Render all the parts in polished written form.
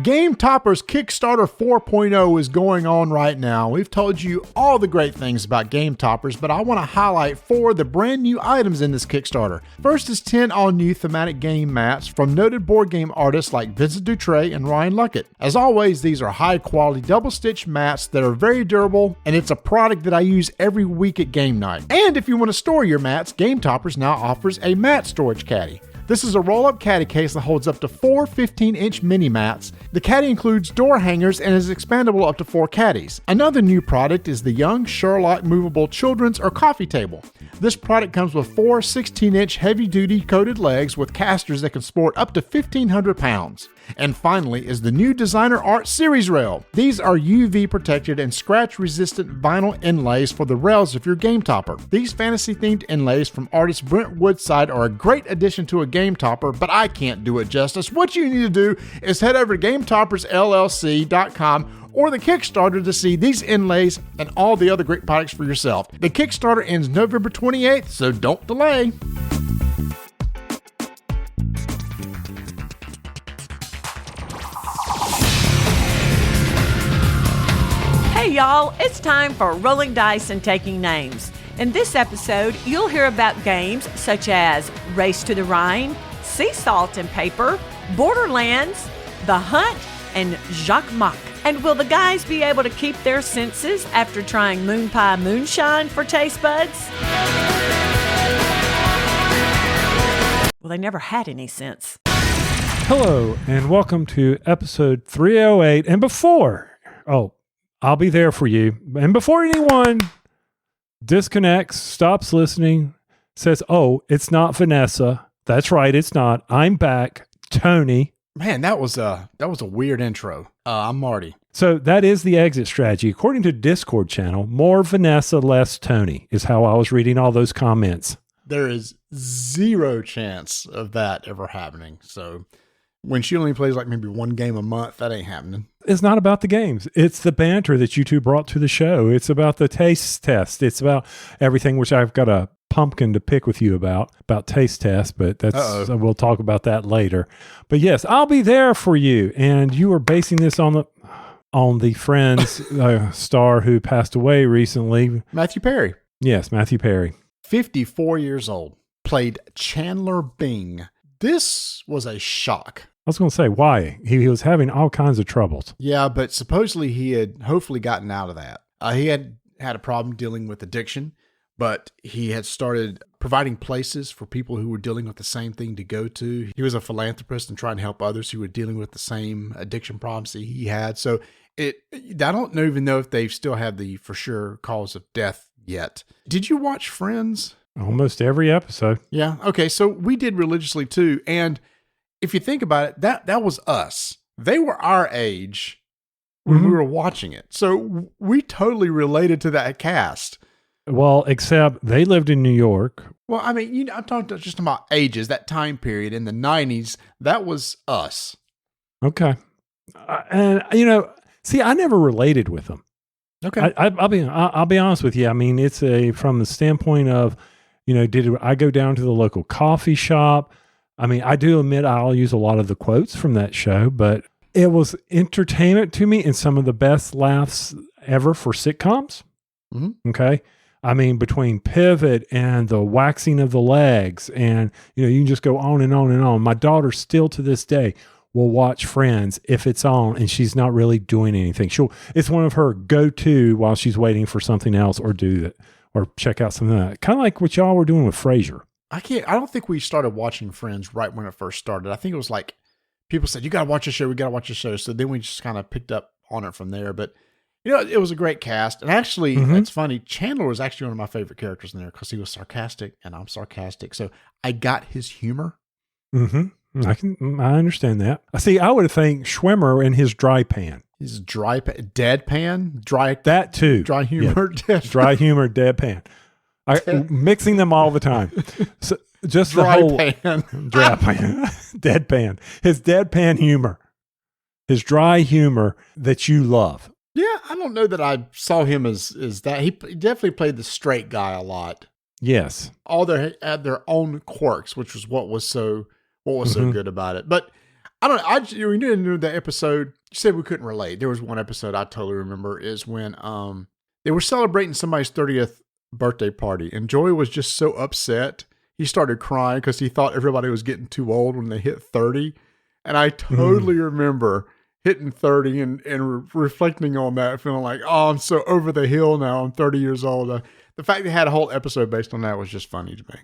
Game Toppers Kickstarter 4.0 is going on right now. We've told you all the great things about Game Toppers, but I want to highlight 4 of the brand new items in this Kickstarter. First is 10 all-new thematic game mats from noted board game artists like Vincent Dutray and Ryan Luckett. As always, these are high-quality double-stitch mats that are very durable, and it's a product that I use every week at game night. And if you want to store your mats, Game Toppers now offers a mat storage caddy. This is a roll-up caddy case that holds up to 4 15-inch mini mats. The caddy includes door hangers and is expandable up to 4 caddies. Another new product is the Young Sherlock movable children's or coffee table. This product comes with 4 16-inch heavy-duty coated legs with casters that can support up to 1,500 pounds. And finally is the new Designer Art Series rail. These are UV protected and scratch resistant vinyl inlays for the rails of your Game Topper. These fantasy themed inlays from artist Brent Woodside are a great addition to a Game Topper, but I can't do it justice. What you need to do is head over to GameToppersLLC.com or the Kickstarter to see these inlays and all the other great products for yourself. The Kickstarter ends November 28th, so don't delay. Hey y'all, it's time for rolling dice and taking names. In this episode, you'll hear about games such as Race to the Rhine, Sea Salt and Paper, Borderlands, The Hunt, and Jokkmokk. And will the guys be able to keep their senses after trying Moon Pie Moonshine for taste buds? Well, they never had any sense. Hello, and welcome to episode 308. And I'll be there for you. And before anyone disconnects, stops listening, says, oh, it's not Vanessa. That's right, it's not. I'm back. Tony. Man, that was a weird intro. I'm Marty. So that is the exit strategy. According to Discord channel, more Vanessa, less Tony is how I was reading all those comments. There is zero chance of that ever happening. So when she only plays like maybe one game a month, that ain't happening. It's not about the games. It's the banter that you two brought to the show. It's about the taste test. It's about everything, which I've got a pumpkin to pick with you about taste test, but we'll talk about that later. But yes, I'll be there for you. And you were basing this on the Friends star who passed away recently. Matthew Perry. Yes, Matthew Perry. 54 years old. Played Chandler Bing. This was a shock. I was going to say, why? He was having all kinds of troubles. Yeah, but supposedly he had hopefully gotten out of that. He had a problem dealing with addiction, but he had started providing places for people who were dealing with the same thing to go to. He was a philanthropist and trying to help others who were dealing with the same addiction problems that he had. So I don't even know if they still have the for sure cause of death yet. Did you watch Friends? Almost every episode. Yeah. Okay. So we did religiously too. And if you think about it, that was us. They were our age when we were watching it. So we totally related to that cast. Well, except they lived in New York. Well, I mean, I'm talking just about ages, that time period in the 90s. That was us. Okay. And, I never related with them. Okay. I'll be honest with you. I mean, it's from the standpoint of, did I go down to the local coffee shop? I mean, I do admit I'll use a lot of the quotes from that show, but it was entertainment to me and some of the best laughs ever for sitcoms. Mm-hmm. Okay. I mean, between Pivot and the waxing of the legs and, you can just go on and on and on. My daughter still to this day will watch Friends if it's on and she's not really doing anything. It's one of her go-to while she's waiting for something else or do that or check out something like that. Kind of like what y'all were doing with Frasier. I don't think we started watching Friends right when it first started. I think it was like people said, you got to watch the show. We got to watch the show. So then we just kind of picked up on it from there. But, it was a great cast. And actually, It's funny. Chandler was actually one of my favorite characters in there because he was sarcastic and I'm sarcastic. So I got his humor. Mm-hmm. I understand that. See, I would think Schwimmer and his dry pan. His deadpan? That too. Dry humor? Yeah. Dry humor, deadpan. Mixing them all the time. So just dry the whole pan. Dry pan. Deadpan. His deadpan humor. His dry humor that you love. Yeah, I don't know that I saw him as that. He definitely played the straight guy a lot. Yes. All had their own quirks, which was what was so good about it. But I don't know. We didn't know that episode. You said we couldn't relate. There was one episode I totally remember is when they were celebrating somebody's 30th birthday party, and Joey was just so upset. He started crying because he thought everybody was getting too old when they hit 30. And I totally remember hitting 30 and reflecting on that, feeling like, oh, I'm so over the hill now. I'm 30 years old. The fact they had a whole episode based on that was just funny to me.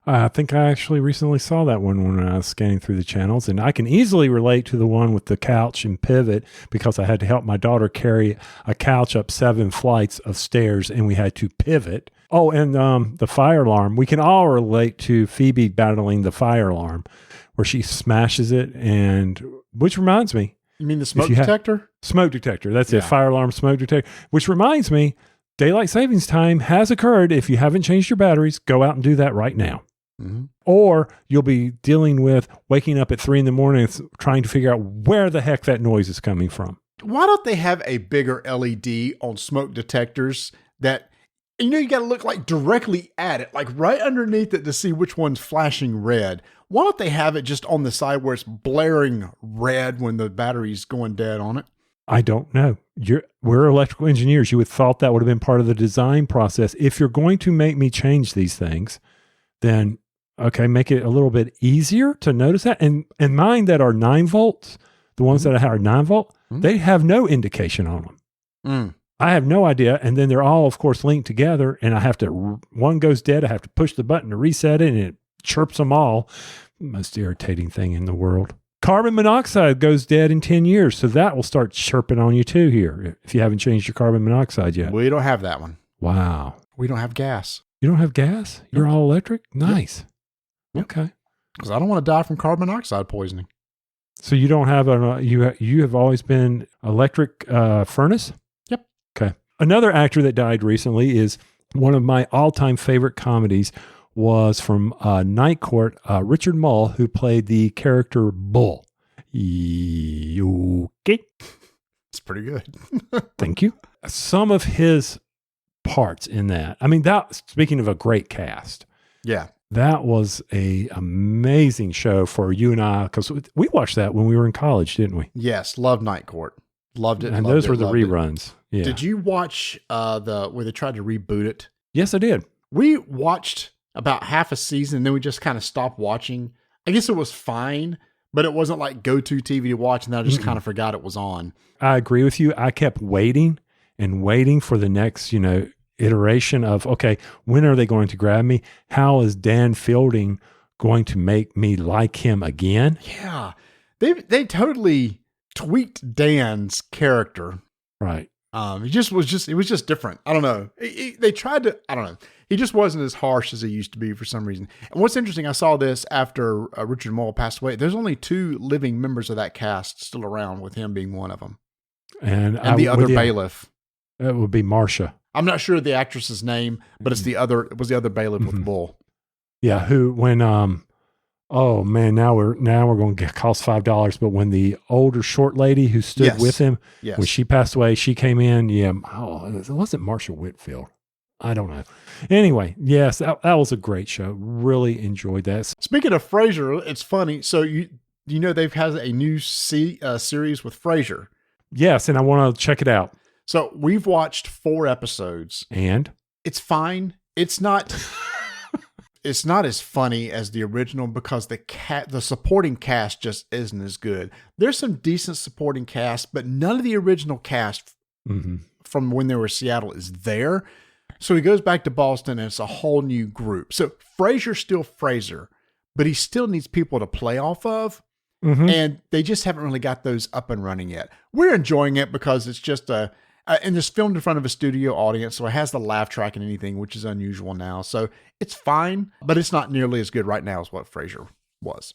I think I actually recently saw that one when I was scanning through the channels, and I can easily relate to the one with the couch and pivot because I had to help my daughter carry a couch up 7 flights of stairs, and we had to pivot. Oh, and the fire alarm. We can all relate to Phoebe battling the fire alarm where she smashes it, and which reminds me. You mean the smoke detector? Smoke detector. That's it. Fire alarm, smoke detector. Which reminds me, daylight savings time has occurred. If you haven't changed your batteries, go out and do that right now. Mm-hmm. Or you'll be dealing with waking up at 3 a.m. trying to figure out where the heck that noise is coming from. Why don't they have a bigger LED on smoke detectors that, you got to look like directly at it, like right underneath it to see which one's flashing red? Why don't they have it just on the side where it's blaring red when the battery's going dead on it? I don't know. We're electrical engineers. You would have thought that would have been part of the design process. If you're going to make me change these things, then okay, make it a little bit easier to notice that. And mine that are 9 volts, the ones that are 9 volt, they have no indication on them. I have no idea. And then they're all, of course, linked together. And I have to, one goes dead. I have to push the button to reset it, and it chirps them all. Most irritating thing in the world. Carbon monoxide goes dead in 10 years. So that will start chirping on you too here if you haven't changed your carbon monoxide yet. We don't have that one. Wow. We don't have gas. You don't have gas? You're all electric? Nice. Yep. Okay. Because I don't want to die from carbon monoxide poisoning. So you don't have you have always been electric furnace? Yep. Okay. Another actor that died recently is one of my all-time favorite comedies was from Night Court, Richard Mull, who played the character Bull. Okay. It's pretty good. Thank you. Some of his parts in that. I mean, speaking of a great cast. Yeah. That was a amazing show for you and I, because we watched that when we were in college, didn't we? Yes, loved Night Court. Loved it. And those were the reruns. Yeah. Did you watch where they tried to reboot it? Yes, I did. We watched about half a season, and then we just kind of stopped watching. I guess it was fine, but it wasn't like go-to TV to watch, and then I just kind of forgot it was on. I agree with you. I kept waiting and waiting for the next, iteration of, okay, when are they going to grab me? How is Dan Fielding going to make me like him again? Yeah. They totally tweaked Dan's character. Right. It was just different. I don't know. They tried to, I don't know. He just wasn't as harsh as he used to be for some reason. And what's interesting, I saw this after Richard Mull passed away. There's only 2 living members of that cast still around, with him being one of them. And the other bailiff. It would be Marcia. I'm not sure the actress's name, but it was the other bailiff with the bull. Yeah, oh man, now we're going to cost $5. But when the older short lady who stood with him, when she passed away, she came in. Yeah, it wasn't Marcia Whitfield. I don't know. Anyway, yes, that was a great show. Really enjoyed that. Speaking of Frasier, it's funny. So they've had a new series with Frasier. Yes, and I want to check it out. So we've watched 4 episodes, and it's fine. It's not as funny as the original because the supporting cast just isn't as good. There's some decent supporting cast, but none of the original cast from when they were in Seattle is there. So he goes back to Boston, and it's a whole new group. So Frasier's still Frasier, but he still needs people to play off of. And they just haven't really got those up and running yet. We're enjoying it because it's just and it's filmed in front of a studio audience, so it has the laugh track and anything, which is unusual now. So it's fine, but it's not nearly as good right now as what Frasier was.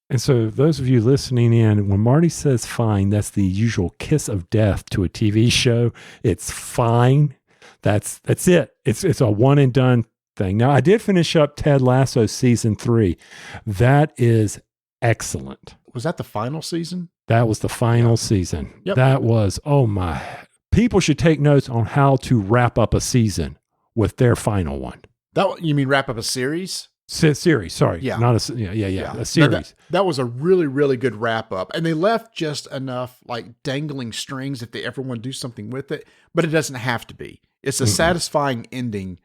And so those of you listening in, when Marty says fine, that's the usual kiss of death to a TV show. It's fine. That's it. It's a one and done thing. Now, I did finish up Ted Lasso season 3. That is excellent. Was that the final season? That was the final season. Yep. That was, oh my. People should take notes on how to wrap up a season with their final one. You mean wrap up a series? Series, sorry. Yeah. Not a, a series. No, that was a really, really good wrap up. And they left just enough like dangling strings if they ever want to do something with it, but it doesn't have to be. It's a satisfying ending.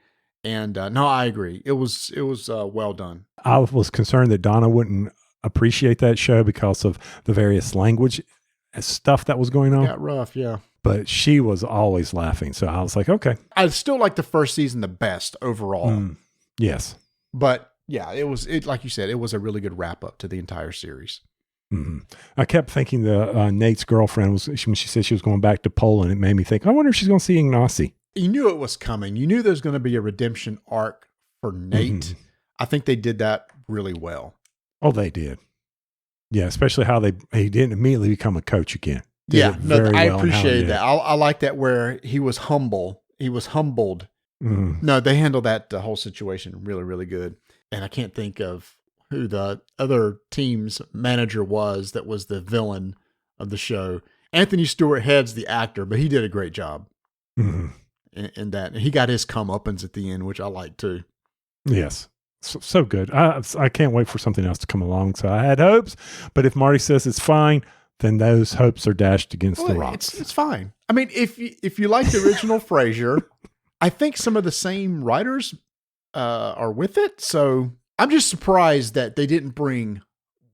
And no, I agree. It was well done. I was concerned that Donna wouldn't appreciate that show because of the various language stuff that was going on. Got rough, yeah. But she was always laughing. So I was like, okay. I still like the first season the best overall. Yes. But yeah, it like you said, it was a really good wrap up to the entire series. I kept thinking Nate's girlfriend when she said she was going back to Poland, it made me think, I wonder if she's going to see Ignacy. You knew it was coming. You knew there was going to be a redemption arc for Nate. I think they did that really well. Oh, they did. Yeah, especially how he didn't immediately become a coach again. I appreciate that. I like that where he was humble. He was humbled. No, they handled that whole situation really, really good. And I can't think of who the other team's manager was that was the villain of the show. Anthony Stewart Head's the actor, but he did a great job in that. And he got his comeuppance at the end, which I like too. Yes. So good. I can't wait for something else to come along. So I had hopes, but if Marty says it's fine, then those hopes are dashed against the rocks. It's fine. I mean, if you like the original Frasier, I think some of the same writers are with it. So I'm just surprised that they didn't bring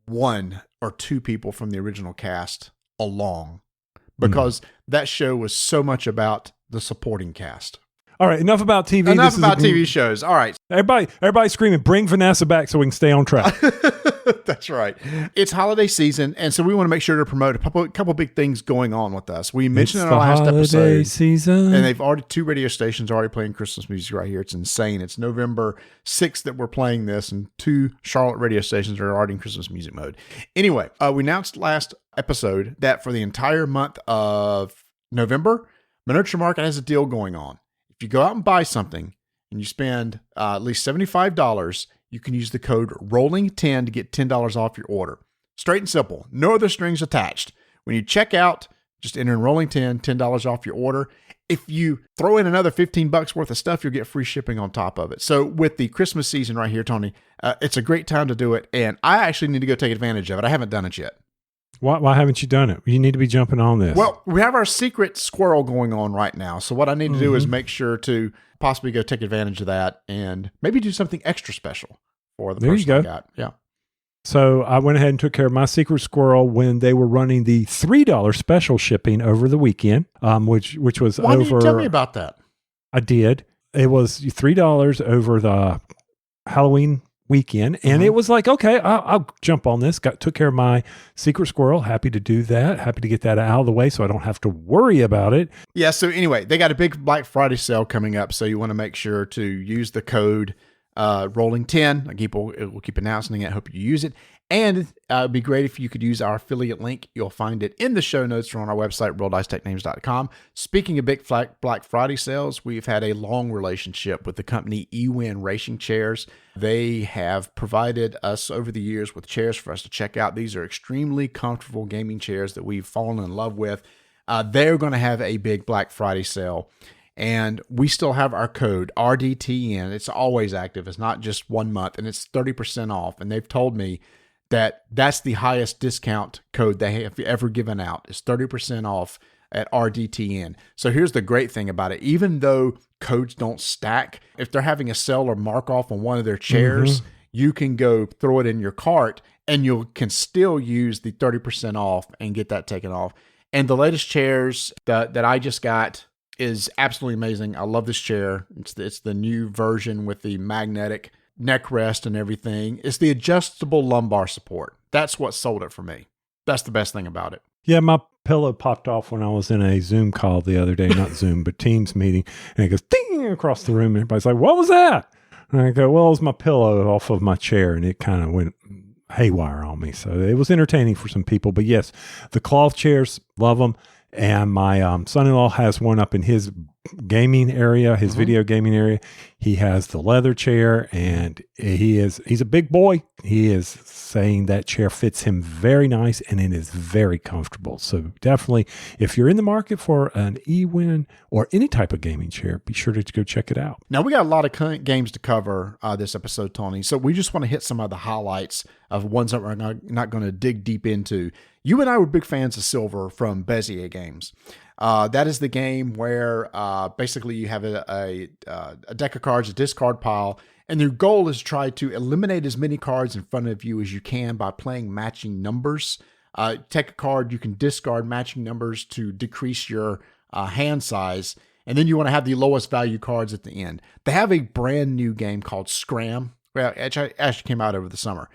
one or two people from the original cast along, because that show was so much about the supporting cast. All right, enough about TV. Enough about TV shows. All right. Everybody screaming, bring Vanessa back so we can stay on track. That's right. It's holiday season, and so we want to make sure to promote a couple big things going on with us. We mentioned in our last episode, season. and they've already 2 radio stations already playing Christmas music right here. It's insane. It's November 6th that we're playing this, and 2 Charlotte radio stations are already in Christmas music mode. Anyway, we announced last episode that for the entire month of November, Miniature Market has a deal going on. If you go out and buy something and you spend at least $75, you can use the code ROLLING10 to get $10 off your order. Straight and simple. No other strings attached. When you check out, just enter in ROLLING10, $10 off your order. If you throw in another $15 worth of stuff, you'll get free shipping on top of it. So with the Christmas season right here, Tony, it's a great time to do it. And I actually need to go take advantage of it. I haven't done it yet. Why haven't you done it? You need to be jumping on this. Well, we have our secret squirrel going on right now. So what I need to do is make sure to possibly go take advantage of that and maybe do something extra special for the person I got. Yeah. So I went ahead and took care of my secret squirrel when they were running the $3 special shipping over the weekend, which was Why didn't you tell me about that? I did. It was $3 over the Halloween weekend, and it was like, okay, I'll jump on this. Took care of my secret squirrel. Happy to do that. Happy to get that out of the way so I don't have to worry about it. Yeah. So anyway, they got a big Black Friday sale coming up, so you want to make sure to use the code ROLLING10. We'll keep announcing it. I hope you use it. And it'd be great if you could use our affiliate link. You'll find it in the show notes or on our website, RollDiceTechNames.com. Speaking of big Black Friday sales, we've had a long relationship with the company Ewin Racing Chairs. They have provided us over the years with chairs for us to check out. These are extremely comfortable gaming chairs that we've fallen in love with. They're going to have a big Black Friday sale. And we still have our code RDTN. It's always active. It's not just 1 month, and it's 30% off. And they've told me that that's the highest discount code they have ever given out. It's 30% off at RDTN. So here's the great thing about it. Even though codes don't stack, if they're having a sale or mark off on one of their chairs, you can go throw it in your cart and you can still use the 30% off and get that taken off. And the latest chairs that I just got is absolutely amazing. I love this chair. It's the new version with the magnetic neck rest and everything. It's the adjustable lumbar support. That's what sold it for me. That's the best thing about it. Yeah, my pillow popped off when I was in a Zoom call the other day, not Zoom, but Teams meeting. And it goes ding across the room. And everybody's like, what was that? And I go, well, it was my pillow off of my chair. And it kind of went haywire on me. So it was entertaining for some people. But yes, the cloth chairs, love them. And my son-in-law has one up in his gaming area, his video gaming area. He has the leather chair, and he's a big boy. He is saying that chair fits him very nice, and it is very comfortable. So definitely, if you're in the market for an Ewin or any type of gaming chair, be sure to go check it out. Now, we got a lot of games to cover this episode, Tony. So we just want to hit some of the highlights of ones that we're not going to dig deep into. You and I were big fans of Silver from Badassery Games. That is the game where basically you have a deck of cards, a discard pile, and your goal is to try to eliminate as many cards in front of you as you can by playing matching numbers. Take a card, you can discard matching numbers to decrease your hand size, and then you want to have the lowest value cards at the end. They have a brand new game called Scram, which actually came out over the summer.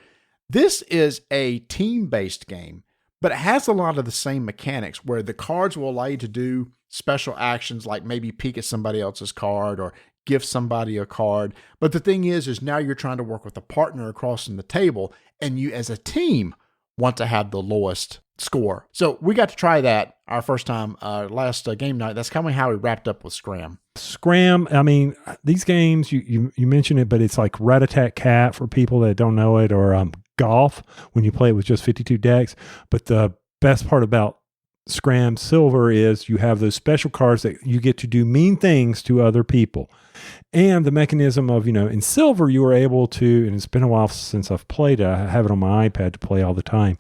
This is a team-based game, but it has a lot of the same mechanics where the cards will allow you to do special actions like maybe peek at somebody else's card or give somebody a card. But the thing is now you're trying to work with a partner across from the table, and you as a team want to have the lowest score. So we got to try that our first time last game night. That's kind of how we wrapped up with Scram. Scram, I mean, these games, you mentioned it, but it's like Rat-a-tat-cat for people that don't know it, or golf when you play it with just 52 decks. But the best part about Scram Silver is you have those special cards that you get to do mean things to other people. And the mechanism of, in Silver, you were able to, and it's been a while since I've played it. I have it on my iPad to play all the time.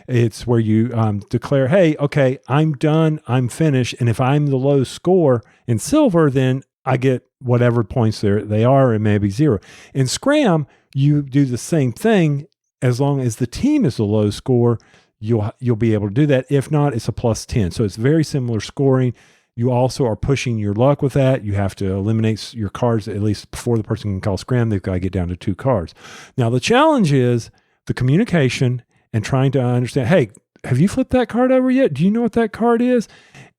It's where you declare, hey, okay, I'm done, I'm finished. And if I'm the low score in Silver, then I get whatever points they are, and maybe 0. In Scram, you do the same thing. As long as the team is the low score, you'll be able to do that. If not, it's a +10. So it's very similar scoring. You also are pushing your luck with that. You have to eliminate your cards, at least before the person can call Scram, they've got to get down to 2 cards. Now, the challenge is the communication and trying to understand, hey, have you flipped that card over yet? Do you know what that card is?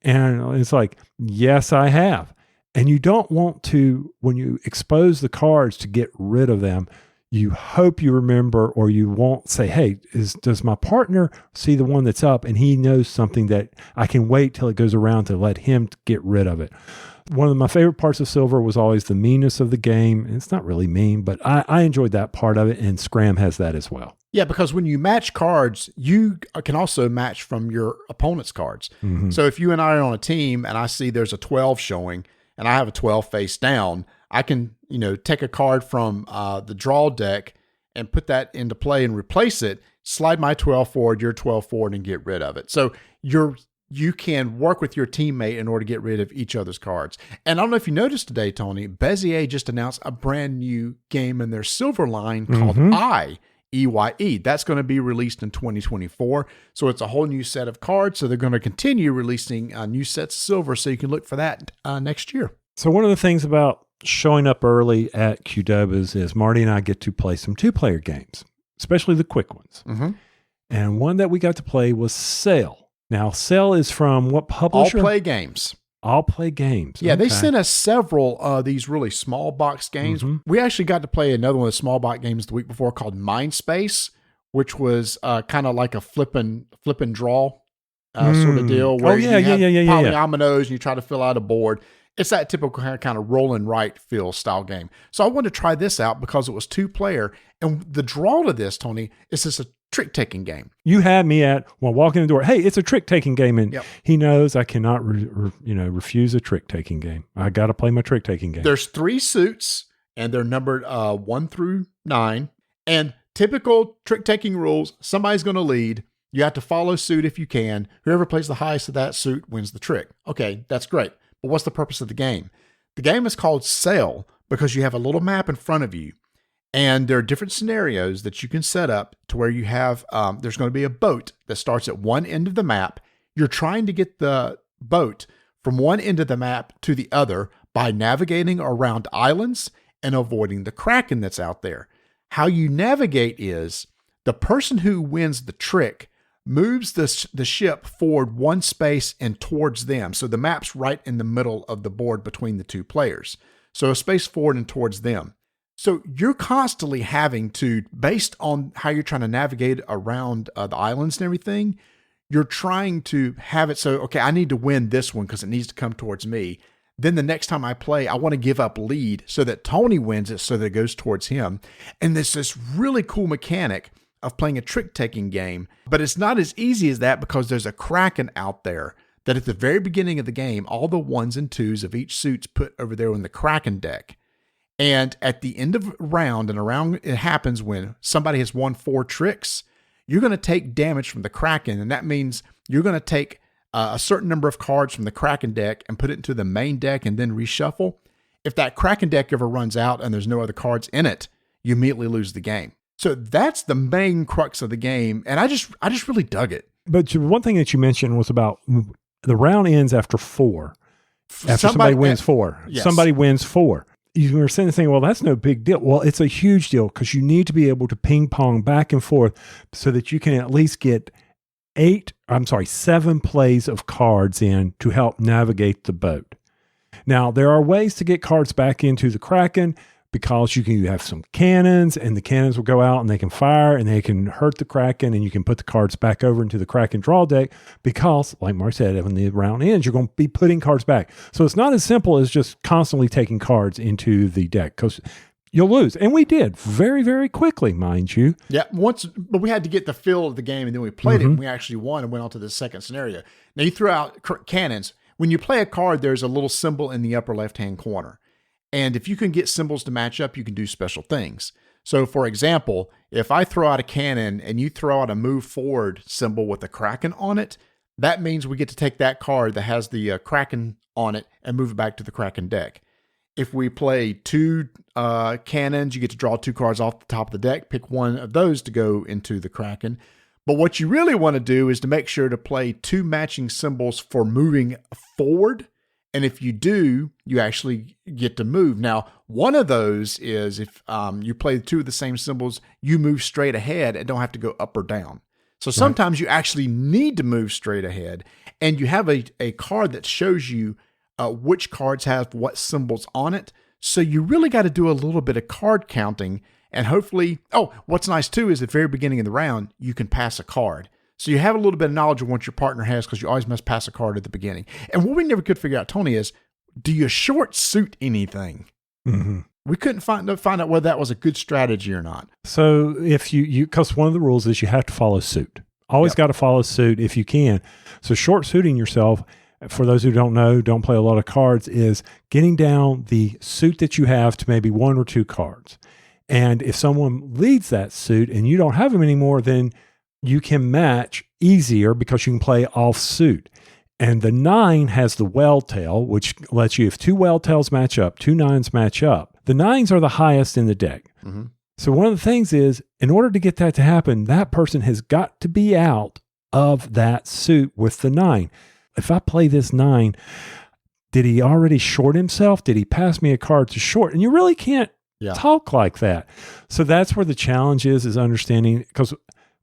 And it's like, yes, I have. And you don't want to, when you expose the cards, to get rid of them. You hope you remember, or you won't say, hey, does my partner see the one that's up and he knows something that I can wait till it goes around to let him get rid of it. One of my favorite parts of Silver was always the meanness of the game. It's not really mean, but I enjoyed that part of it, and Scram has that as well. Yeah, because when you match cards, you can also match from your opponent's cards. Mm-hmm. So if you and I are on a team and I see there's a 12 showing and I have a 12 face down, I can, take a card from the draw deck and put that into play and replace it, slide my 12 forward, your 12 forward, and get rid of it. So you can work with your teammate in order to get rid of each other's cards. And I don't know if you noticed today, Tony, Badassery just announced a brand new game in their Silver line called EYE. That's going to be released in 2024. So it's a whole new set of cards. So they're going to continue releasing new sets of Silver. So you can look for that next year. So one of the things about showing up early at Qdoba's is Marty and I get to play some 2-player games, especially the quick ones. Mm-hmm. And one that we got to play was Sail. Now, Sail is from what publisher? All Play Games. All Play Games. Yeah, okay. They sent us several of these really small box games. Mm-hmm. We actually got to play another one of the small box games the week before called Mindspace, which was kind of like a flip and draw sort of deal where you have polyominoes and you try to fill out a board. It's that typical kind of roll and write feel style game. So I wanted to try this out because it was 2-player. And the draw to this, Tony, is just a trick-taking game. You had me at, walking in the door, hey, it's a trick-taking game. And he knows I cannot refuse a trick-taking game. I got to play my trick-taking game. There's 3 suits, and they're numbered 1 through 9. And typical trick-taking rules, somebody's going to lead. You have to follow suit if you can. Whoever plays the highest of that suit wins the trick. Okay, that's great. But what's the purpose of the game? The game is called Sail because you have a little map in front of you, and there are different scenarios that you can set up to where you have, there's going to be a boat that starts at one end of the map. You're trying to get the boat from one end of the map to the other by navigating around islands and avoiding the kraken that's out there. How you navigate is the person who wins the trick moves the ship forward 1 space and towards them. So the map's right in the middle of the board between the 2 players. So a space forward and towards them. So you're constantly having to, based on how you're trying to navigate around the islands and everything, you're trying to have it so, okay, I need to win this one because it needs to come towards me. then the next time I play, I want to give up lead so that Tony wins it so that it goes towards him. And there's this really cool mechanic of playing a trick-taking game, but it's not as easy as that because there's a Kraken out there that at the very beginning of the game, all the 1s and 2s of each suit's put over there in the Kraken deck. And at the end of a round, and a round it happens when somebody has won 4 tricks, you're going to take damage from the Kraken, and that means you're going to take a certain number of cards from the Kraken deck and put it into the main deck and then reshuffle. If that Kraken deck ever runs out and there's no other cards in it, you immediately lose the game. So that's the main crux of the game, and I just really dug it. But one thing that you mentioned was about the round ends after 4. After somebody wins 4. Yes. Somebody wins 4. You were saying, well, that's no big deal. Well, it's a huge deal because you need to be able to ping pong back and forth so that you can at least get 7 plays of cards in to help navigate the boat. Now, there are ways to get cards back into the Kraken because you have some cannons, and the cannons will go out and they can fire and they can hurt the Kraken, and you can put the cards back over into the Kraken draw deck because, like Mark said, when the round ends, you're going to be putting cards back. So it's not as simple as just constantly taking cards into the deck because you'll lose. And we did very, very quickly, mind you. Yeah, but we had to get the feel of the game, and then we played it, and we actually won and went on to the second scenario. Now, you threw out cannons. When you play a card, there's a little symbol in the upper left-hand corner. And if you can get symbols to match up, you can do special things. So, for example, if I throw out a cannon and you throw out a move forward symbol with a Kraken on it, that means we get to take that card that has the Kraken on it and move it back to the Kraken deck. If we play 2 cannons, you get to draw 2 cards off the top of the deck, pick one of those to go into the Kraken. But what you really want to do is to make sure to play 2 matching symbols for moving forward. And if you do, you actually get to move. Now, one of those is if you play 2 of the same symbols, you move straight ahead and don't have to go up or down. So sometimes you actually need to move straight ahead, and you have a card that shows you which cards have what symbols on it. So you really got to do a little bit of card counting, and hopefully, what's nice too is at the very beginning of the round, you can pass a card. So you have a little bit of knowledge of what your partner has because you always must pass a card at the beginning. And what we never could figure out, Tony, is do you short suit anything? Mm-hmm. We couldn't find out whether that was a good strategy or not. So if you because one of the rules is you have to follow suit. Always got to follow suit if you can. So short suiting yourself, for those who don't know, don't play a lot of cards, is getting down the suit that you have to maybe 1 or 2 cards. And if someone leads that suit and you don't have them anymore, then you can match easier because you can play off suit. And the 9 has the well tail, which lets you, if 2 well tails match up, 2 9s match up, the 9s are the highest in the deck. Mm-hmm. So one of the things is, in order to get that to happen, that person has got to be out of that suit with the 9. If I play this 9, did he already short himself? Did he pass me a card to short? And you really can't talk like that. So that's where the challenge is understanding, because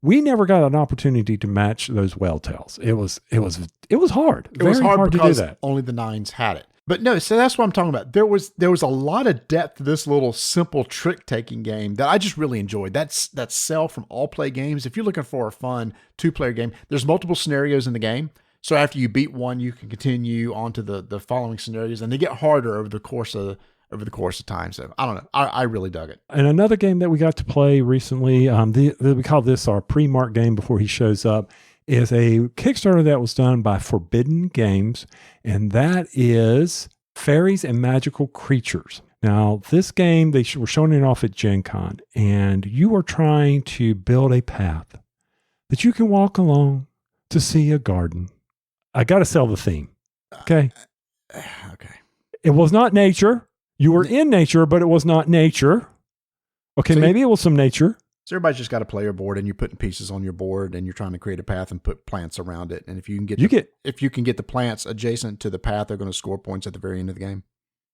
we never got an opportunity to match those well tails. It was hard. It was hard because to do that. Only the 9s had it. But no, so that's what I'm talking about. There was a lot of depth to this little simple trick-taking game that I just really enjoyed. That's Sell from All Play Games. If you're looking for a fun 2-player game, there's multiple scenarios in the game. So after you beat one, you can continue on to the following scenarios, and they get harder over the course of time. So I don't know. I really dug it. And another game that we got to play recently, we call this our pre-mark game before he shows up, is a Kickstarter that was done by Forbidden Games, and that is Faeries and Magical Creatures. Now, this game, they were showing it off at Gen Con, and you are trying to build a path that you can walk along to see a garden. I got to sell the theme. Okay. Okay. It was not nature. You were in nature, but it was not nature. Okay, so maybe it was some nature. So everybody's just got a player board, and you're putting pieces on your board, and you're trying to create a path and put plants around it. And if you can get the plants adjacent to the path, they're going to score points at the very end of the game.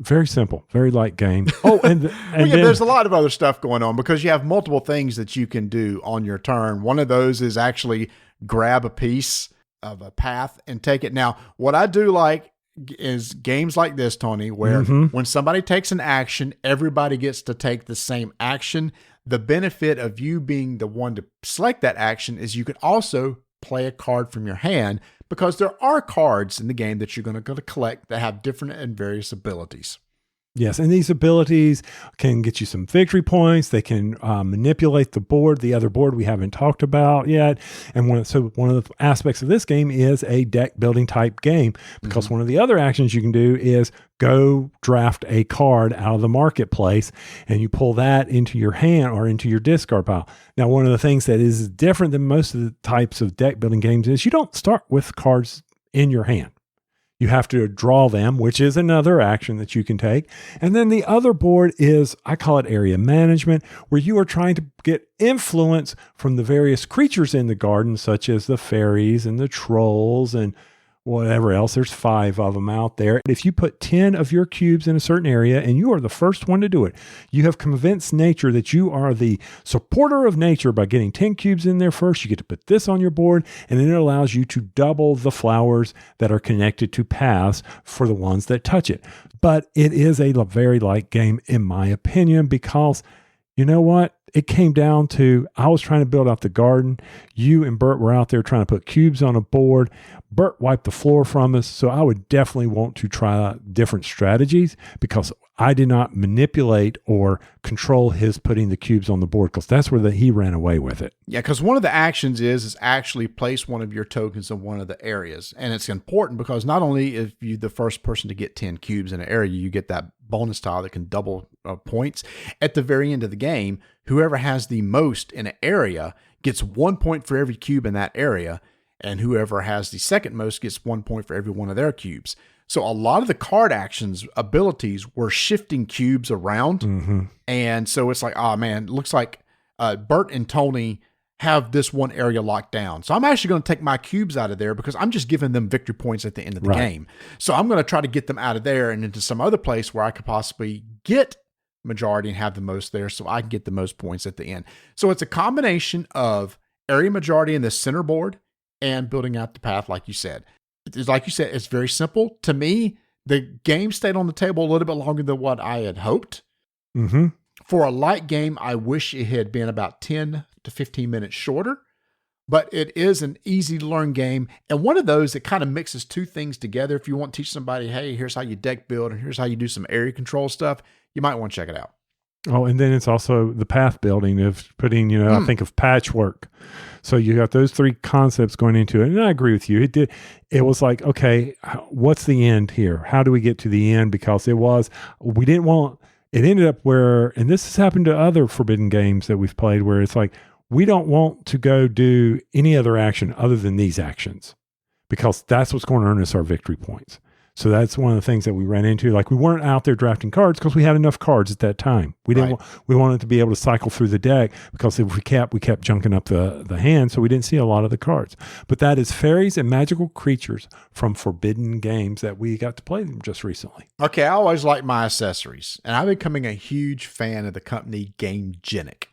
Very simple, very light game. Oh, and then, there's a lot of other stuff going on because you have multiple things that you can do on your turn. One of those is actually grab a piece of a path and take it. Now, what I do like is games like this, Tony, where when somebody takes an action, everybody gets to take the same action. The benefit of you being the one to select that action is you could also play a card from your hand, because there are cards in the game that you're going to collect that have different and various abilities. Yes, and these abilities can get you some victory points. They can manipulate the board, the other board we haven't talked about yet. And one of the aspects of this game is a deck building type game, because one of the other actions you can do is go draft a card out of the marketplace, and you pull that into your hand or into your discard pile. Now, one of the things that is different than most of the types of deck building games is you don't start with cards in your hand. You have to draw them, which is another action that you can take. And then the other board is, I call it area management, where you are trying to get influence from the various creatures in the garden, such as the fairies and the trolls and whatever else. There's 5 of them out there. If you put 10 of your cubes in a certain area and you are the first one to do it, you have convinced nature that you are the supporter of nature by getting 10 cubes in there first. You get to put this on your board, and then it allows you to double the flowers that are connected to paths for the ones that touch it. But it is a very light game, in my opinion, because you know what? It came down to, I was trying to build out the garden. You and Bert were out there trying to put cubes on a board. Bert wiped the floor from us. So I would definitely want to try out different strategies, because I did not manipulate or control his putting the cubes on the board, because that's where he ran away with it. Yeah, because one of the actions is actually place one of your tokens in one of the areas. And it's important because not only if you're the first person to get 10 cubes in an area, you get that bonus tile that can double points. At the very end of the game, whoever has the most in an area gets 1 point for every cube in that area, and whoever has the second most gets 1 point for every one of their cubes. So a lot of the card actions abilities were shifting cubes around. And so it's like, oh man, it looks like Bert and Tony have this one area locked down. So I'm actually going to take my cubes out of there, because I'm just giving them victory points at the end of the game. So I'm going to try to get them out of there and into some other place where I could possibly get majority and have the most there, so I can get the most points at the end. So it's a combination of area majority in the center board and building out the path, like you said. Like you said, it's very simple. To me, the game stayed on the table a little bit longer than what I had hoped. For a light game, I wish it had been about 10 to 15 minutes shorter, but it is an easy to learn game. And one of those that kind of mixes two things together. If you want to teach somebody, hey, here's how you deck build and here's how you do some area control stuff, you might want to check it out. Oh, and then it's also the path building of putting, I think of patchwork. So you got those 3 concepts going into it. And I agree with you. It was like, okay, what's the end here? How do we get to the end? Because it ended up where, and this has happened to other Forbidden games that we've played, where it's like, we don't want to go do any other action other than these actions, because that's what's going to earn us our victory points. So that's one of the things that we ran into. Like, we weren't out there drafting cards because we had enough cards at that time. We wanted to be able to cycle through the deck, because if we kept junking up the hand, so we didn't see a lot of the cards. But that is Fairies and Magical Creatures from Forbidden Games that we got to play them just recently. Okay, I always like my accessories, and I'm becoming a huge fan of the company Gamegenic.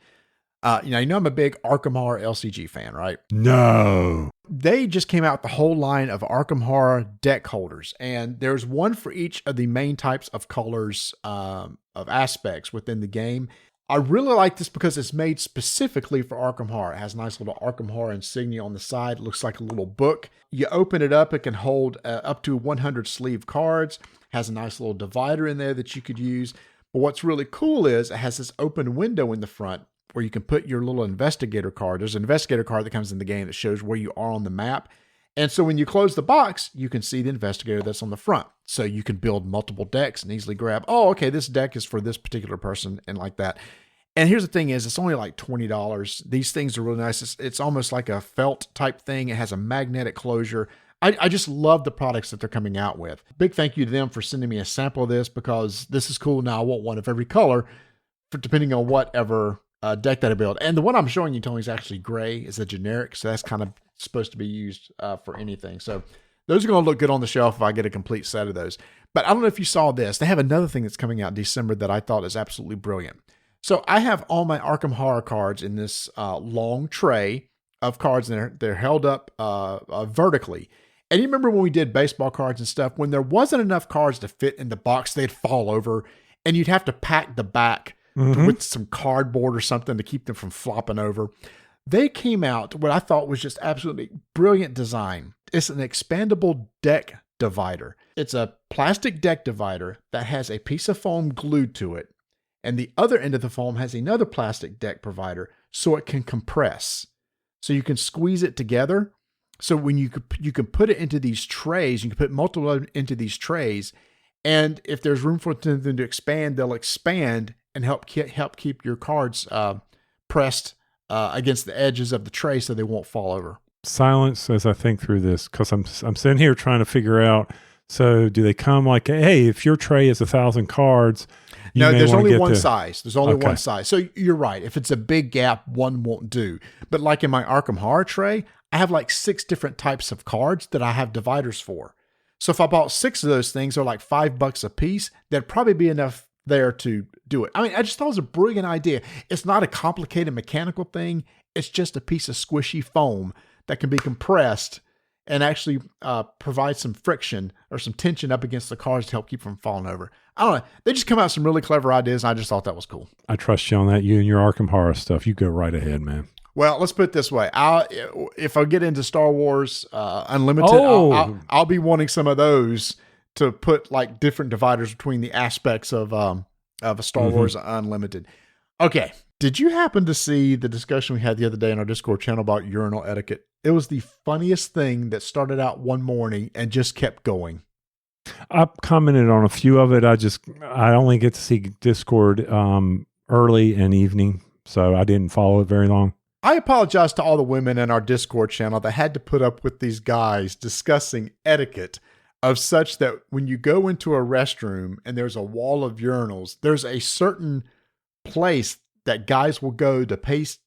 I'm a big Arkham Horror LCG fan, right? No. They just came out with the whole line of Arkham Horror deck holders, and there's one for each of the main types of colors of aspects within the game. I really like this because it's made specifically for Arkham Horror. It has a nice little Arkham Horror insignia on the side. It looks like a little book. You open it up, it can hold up to 100 sleeve cards. Has a nice little divider in there that you could use. But what's really cool is it has this open window in the front where you can put your little investigator card. There's an investigator card that comes in the game that shows where you are on the map. And so when you close the box, you can see the investigator that's on the front. So you can build multiple decks and easily grab, oh, okay, this deck is for this particular person, and like that. And here's the thing is, it's only like $20. These things are really nice. It's almost like a felt type thing. It has a magnetic closure. I just love the products that they're coming out with. Big thank you to them for sending me a sample of this, because this is cool. Now I want one of every color, depending on whatever deck that I build. And the one I'm showing you, Tony, is actually gray. It's a generic, so that's kind of supposed to be used for anything. So those are going to look good on the shelf if I get a complete set of those. But I don't know if you saw this. They have another thing that's coming out in December that I thought is absolutely brilliant. So I have all my Arkham Horror cards in this long tray of cards, and they're held up vertically. And you remember when we did baseball cards and stuff, when there wasn't enough cards to fit in the box, they'd fall over, and you'd have to pack the back with some cardboard or something to keep them from flopping over. They came out what I thought was just absolutely brilliant design. It's an expandable deck divider. It's a plastic deck divider that has a piece of foam glued to it, and the other end of the foam has another plastic deck divider so it can compress. So you can squeeze it together. So when you can put it into these trays, you can put multiple into these trays, and if there's room for them to expand, they'll expand and help keep your cards pressed against the edges of the tray so they won't fall over. Silence as I think through this, because I'm sitting here trying to figure out. So do they come like, hey, if your tray is 1,000 cards, no, there's only one size. There's only one size. So you're right. If it's a big gap, one won't do. But like in my Arkham Horror tray, I have like 6 different types of cards that I have dividers for. So if I bought 6 of those things, they're like $5 a piece. That'd probably be enough there to do it. I mean, I just thought it was a brilliant idea. It's not a complicated mechanical thing. It's just a piece of squishy foam that can be compressed and actually provide some friction or some tension up against the cards to help keep them from falling over. I don't know. They just come out with some really clever ideas, and I just thought that was cool. I trust you on that. You and your Arkham Horror stuff. You go right ahead, man. Well, let's put it this way. If I get into Star Wars Unlimited, I'll be wanting some of those to put like different dividers between the aspects of a Star Wars Unlimited. Okay. Did you happen to see the discussion we had the other day on our Discord channel about urinal etiquette? It was the funniest thing that started out one morning and just kept going. I commented on a few of it. I only get to see Discord early and evening, so I didn't follow it very long. I apologize to all the women in our Discord channel that had to put up with these guys discussing etiquette of such that when you go into a restroom and there's a wall of urinals, there's a certain place that guys will go to paste,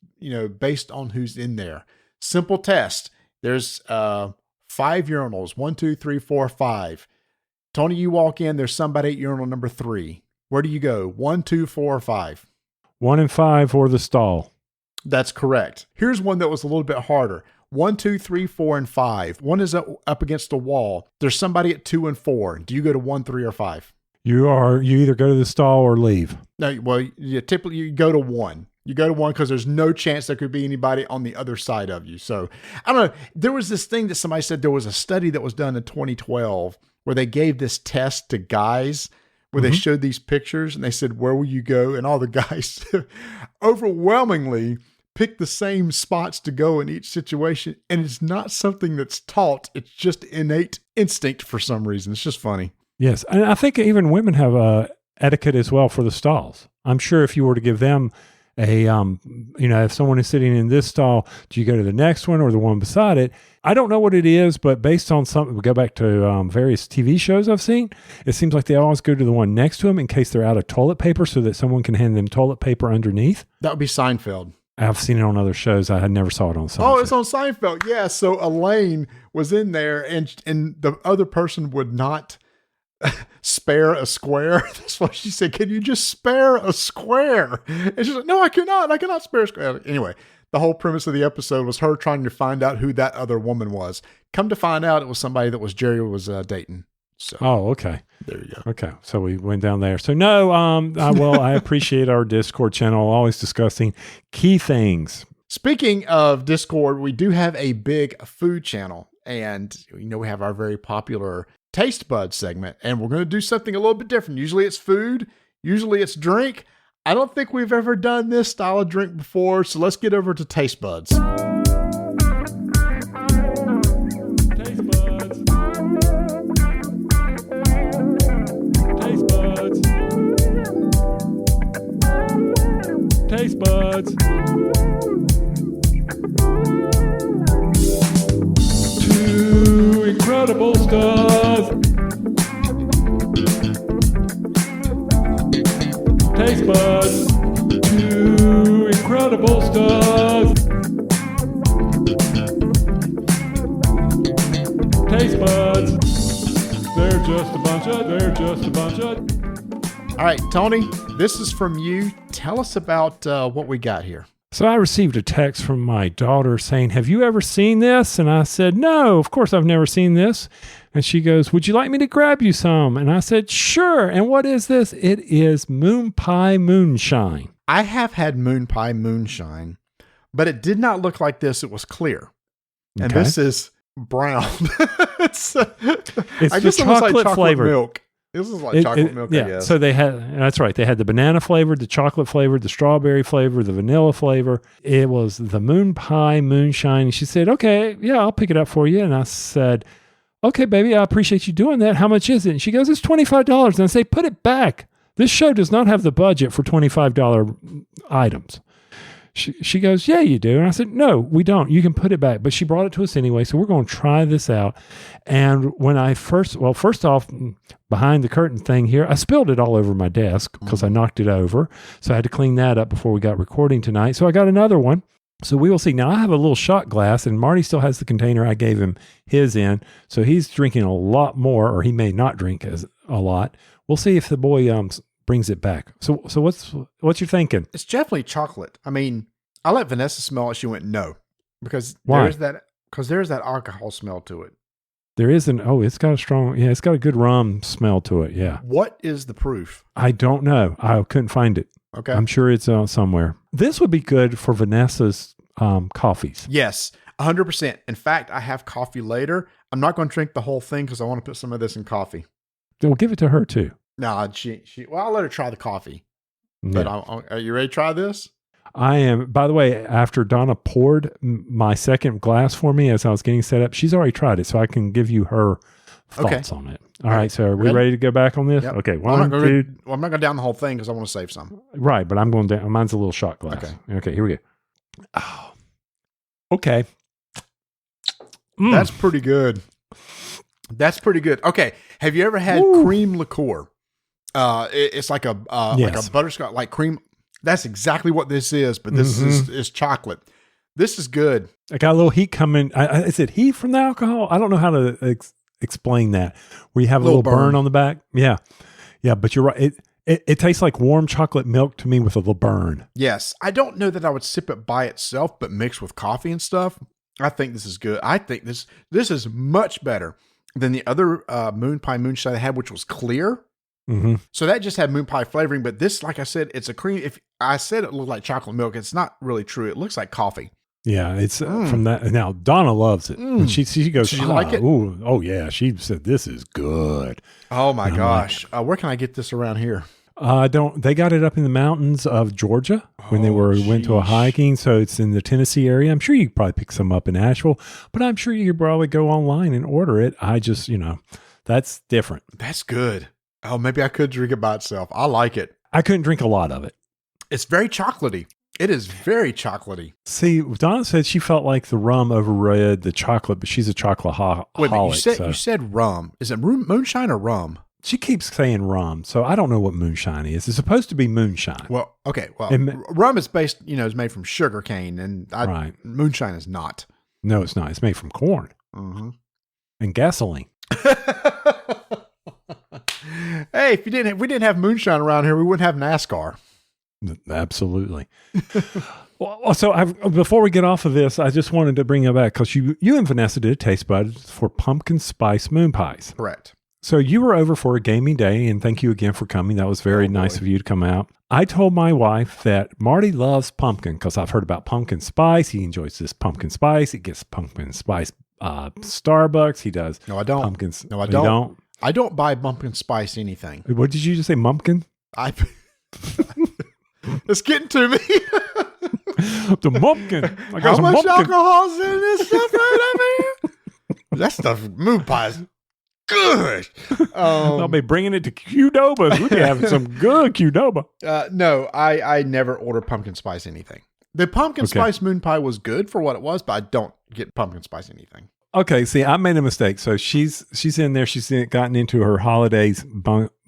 based on who's in there. Simple test. There's 5 urinals. 1, 2, 3, 4, 5. Tony, you walk in, there's somebody at urinal number 3. Where do you go? 1, 2, 4, or 5? 1 and 5 or the stall. That's correct. Here's one that was a little bit harder. 1, 2, 3, 4, and 5. One is up against the wall. There's somebody at 2 and 4. Do you go to 1, 3, or 5? You either go to the stall or leave. No, well, typically you go to 1. You go to 1 because there's no chance there could be anybody on the other side of you. So I don't know. There was this thing that somebody said there was a study that was done in 2012 where they gave this test to guys where they showed these pictures and they said, where will you go? And all the guys overwhelmingly pick the same spots to go in each situation. And it's not something that's taught. It's just innate instinct for some reason. It's just funny. Yes. And I think even women have etiquette as well for the stalls. I'm sure if you were to give them if someone is sitting in this stall, do you go to the next one or the one beside it? I don't know what it is, but based on something, we go back to various TV shows I've seen, it seems like they always go to the one next to them in case they're out of toilet paper so that someone can hand them toilet paper underneath. That would be Seinfeld. I've seen it on other shows. I had never saw it on Seinfeld. Oh, it's on Seinfeld. Yeah. So Elaine was in there and the other person would not spare a square. That's what she said. Can you just spare a square? And she's like, no, I cannot spare a square. Anyway, the whole premise of the episode was her trying to find out who that other woman was. Come to find out, it was somebody that Jerry was dating. So, okay. There you go. Okay. So we went down there. So no, I appreciate our Discord channel, always discussing key things. Speaking of Discord, we do have a big food channel and we have our very popular Taste Bud segment, and we're going to do something a little bit different. Usually it's food, usually it's drink. I don't think we've ever done this style of drink before, so let's get over to Taste Buds. Taste Buds. Taste Buds. Taste Buds. 2 incredible stuff. Taste Buds. 2 incredible stuff. Taste Buds. They're just a bunch of. All right, Tony, this is from you. Tell us about what we got here. So I received a text from my daughter saying, have you ever seen this? And I said, no, of course I've never seen this. And she goes, would you like me to grab you some? And I said, sure. And what is this? It is Moon Pie Moonshine. I have had Moon Pie Moonshine, but it did not look like this. It was clear. And this is brown. it's I the guess it looks like chocolate flavored milk. This is like chocolate milk, I guess. So that's right. They had the banana flavored, the chocolate flavored, the strawberry flavor, the vanilla flavor. It was the moon pie moonshine. And she said, okay, yeah, I'll pick it up for you. And I said, okay, baby, I appreciate you doing that. How much is it? And she goes, it's $25. And I say, put it back. This show does not have the budget for $25 items. She goes, yeah, you do. And I said, no, we don't. You can put it back. But she brought it to us anyway. So we're going to try this out. And when I first off, behind the curtain thing here, I spilled it all over my desk because I knocked it over. So I had to clean that up before we got recording tonight. So I got another one. So we will see. Now I have a little shot glass, and Marty still has the container I gave him his in. So he's drinking a lot more, or he may not drink a lot. We'll see if the boy brings it back. So what's your thinking? It's definitely chocolate. I mean, I let Vanessa smell it. She went no, because Why? there's that alcohol smell to it. There is it's got a good rum smell to it. Yeah. What is the proof? I don't know. I couldn't find it. Okay. I'm sure it's somewhere. This would be good for Vanessa's coffees. Yes, 100%. In fact, I have coffee later. I'm not going to drink the whole thing because I want to put some of this in coffee. We'll give it to her too. No, well, I'll let her try the coffee. Yeah. But are you ready to try this? I am. By the way, after Donna poured my second glass for me as I was getting set up, she's already tried it, so I can give you her thoughts on it. All right, so are we ready to go back on this? Yep. Okay, I'm not going to go down the whole thing because I want to save some. Right, but I'm going down. Mine's a little shot glass. Okay, here we go. Oh, okay. That's pretty good. Okay, have you ever had cream liqueur? It's like a butterscotch, like cream. That's exactly what this is, but this is chocolate. This is good. I got a little heat coming. Is it heat from the alcohol? I don't know how to explain that. Where you have a little burn on the back. Yeah. But you're right. It tastes like warm chocolate milk to me with a little burn. Yes, I don't know that I would sip it by itself, but mixed with coffee and stuff, I think this is good. I think this is much better than the other moon pie moonshine I had, which was clear. Mm-hmm. So that just had moon pie flavoring, but this, like I said, it's a cream. If I said it looked like chocolate milk, it's not really true. It looks like coffee. Yeah, it's from that. Now Donna loves it. And she goes, "Did you like it?" Ooh, oh yeah, she said this is good. Oh my gosh, where can I get this around here? They got it up in the mountains of Georgia when they went to a hiking. So it's in the Tennessee area. I'm sure you could probably pick some up in Asheville, but I'm sure you could probably go online and order it. I just, that's different. That's good. Oh, maybe I could drink it by itself. I like it. I couldn't drink a lot of it. It's very chocolatey. It is very chocolatey. See, Donna said she felt like the rum overrid the chocolate, but she's a chocolate holic. You said rum. Is it moonshine or rum? She keeps saying rum, so I don't know what moonshine is. It's supposed to be moonshine. Well, okay. Well, rum is based, is made from sugar cane, and moonshine is not. No, it's not. It's made from corn and gasoline. Hey, if we didn't have moonshine around here, we wouldn't have NASCAR. Absolutely. Well, so before we get off of this, I just wanted to bring it back because you and Vanessa did a taste bud for pumpkin spice moon pies. Correct. So you were over for a gaming day, and thank you again for coming. That was very nice of you to come out. I told my wife that Marty loves pumpkin because I've heard about pumpkin spice. He enjoys this pumpkin spice. He gets pumpkin spice Starbucks. He does. No, I don't. Pumpkins. No, I don't. You don't? I don't buy pumpkin spice anything. What did you just say, mumpkin? It's getting to me. The mumpkin. How much alcohol's in this stuff right up here? That stuff, moon pie's good. I'll be bringing it to Qdoba. We'll be having some good Qdoba. No, I never order pumpkin spice anything. The pumpkin spice moon pie was good for what it was, but I don't get pumpkin spice anything. Okay, see, I made a mistake. So she's in there. She's gotten into her holidays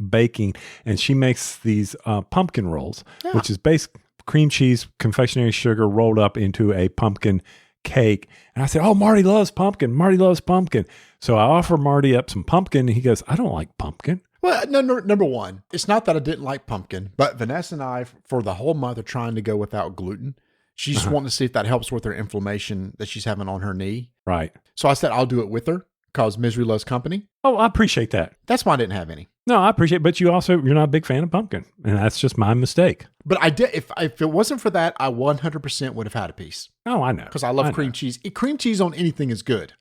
baking, and she makes these pumpkin rolls, which is basic cream cheese, confectionery sugar rolled up into a pumpkin cake. And I said, "Oh, Marty loves pumpkin. Marty loves pumpkin." So I offer Marty up some pumpkin, and he goes, "I don't like pumpkin." Well, no, number one, it's not that I didn't like pumpkin, but Vanessa and I, for the whole month, are trying to go without gluten. She's wanting to see if that helps with her inflammation that she's having on her knee. Right. So I said, I'll do it with her because misery loves company. Oh, I appreciate that. That's why I didn't have any. No, I appreciate it. But you're not a big fan of pumpkin. And that's just my mistake. But I did. If it wasn't for that, I 100% would have had a piece. Oh, I know. Because I love cream cheese. Cream cheese on anything is good.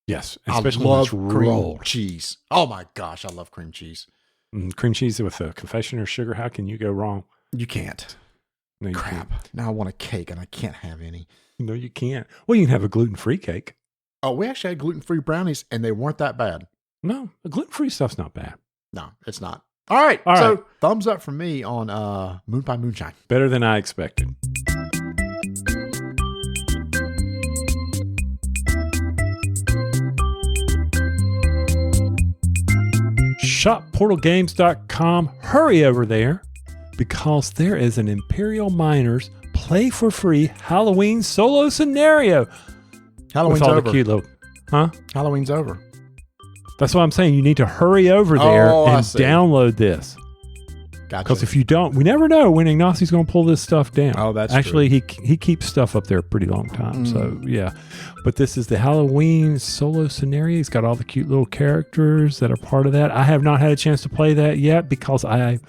Yes, I especially love when it's cream rolled. cheese. Oh my gosh, I love cream cheese. Cream cheese with a confectioner sugar. How can you go wrong? You can't. No, you Crap. can't. Now I want a cake and I can't have any. No, you can't. Well, you can have a gluten-free cake. Oh, we actually had gluten-free brownies and they weren't that bad. No, the gluten-free stuff's not bad. No, it's not. All right. All so right. thumbs up from me on Moon Pie Moonshine. Better than I expected. ShopPortalGames.com. Hurry over there because there is an Imperial Miners play for free Halloween solo scenario. Halloween's with all over. the cute little, huh? Halloween's over. That's what I'm saying. You need to hurry over there I and see. download this. Gotcha. Because if you don't, we never know when Ignacio's going to pull this stuff down. Oh, that's actually he keeps stuff up there a pretty long time. So yeah, but this is the Halloween solo scenario. He's got all the cute little characters that are part of that. I have not had a chance to play that yet because I have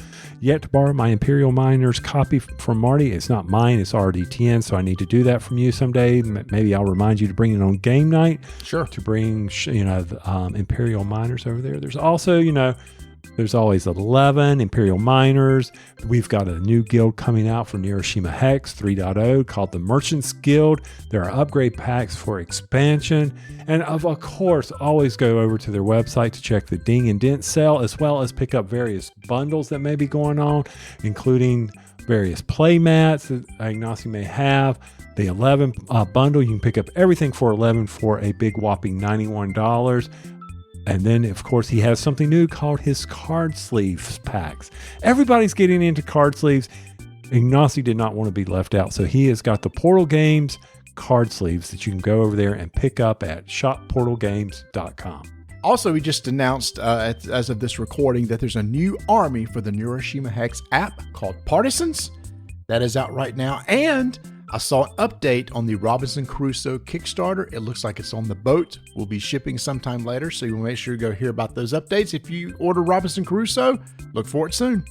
yet to borrow my Imperial Miners copy from Marty. It's not mine. It's RDTN. So I need to do that from you someday. Maybe I'll remind you to bring it on game night. Sure. To bring the, Imperial Miners over there. There's also there's always 11 Imperial Miners. We've got a new guild coming out for Neuroshima Hex 3.0 called the Merchants Guild. There are upgrade packs for expansion. And of course, always go over to their website to check the Ding and Dent sale, as well as pick up various bundles that may be going on, including various play mats that Ignacio may have. The 11 bundle, you can pick up everything for 11 for a big whopping $91. And then, of course, he has something new called his card sleeves packs. Everybody's getting into card sleeves. Ignacio did not want to be left out. So he has got the Portal Games card sleeves that you can go over there and pick up at shopportalgames.com. Also, we just announced, as of this recording, that there's a new army for the Neuroshima Hex app called Partisans. That is out right now. And I saw an update on the Robinson Crusoe Kickstarter. It looks like it's on the boat. We'll be shipping sometime later, so you'll make sure to go hear about those updates. If you order Robinson Crusoe, look for it soon.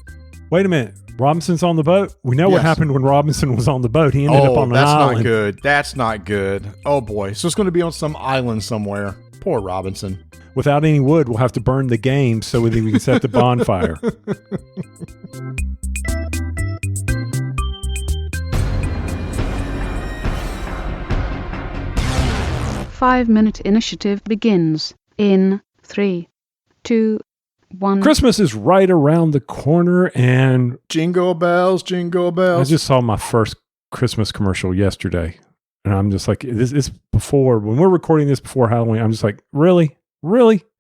Wait a minute. Robinson's on the boat? We know what happened when Robinson was on the boat. He ended up on an island. Not good. That's not good. Oh, boy. So it's going to be on some island somewhere. Poor Robinson. Without any wood, we'll have to burn the game so that we can set the bonfire. 5-minute initiative begins in 3, 2, 1. Christmas is right around the corner, and Jingle bells, jingle bells. I just saw my first Christmas commercial yesterday, and I'm just like, this is before, when we're recording this before Halloween, I'm just like, really?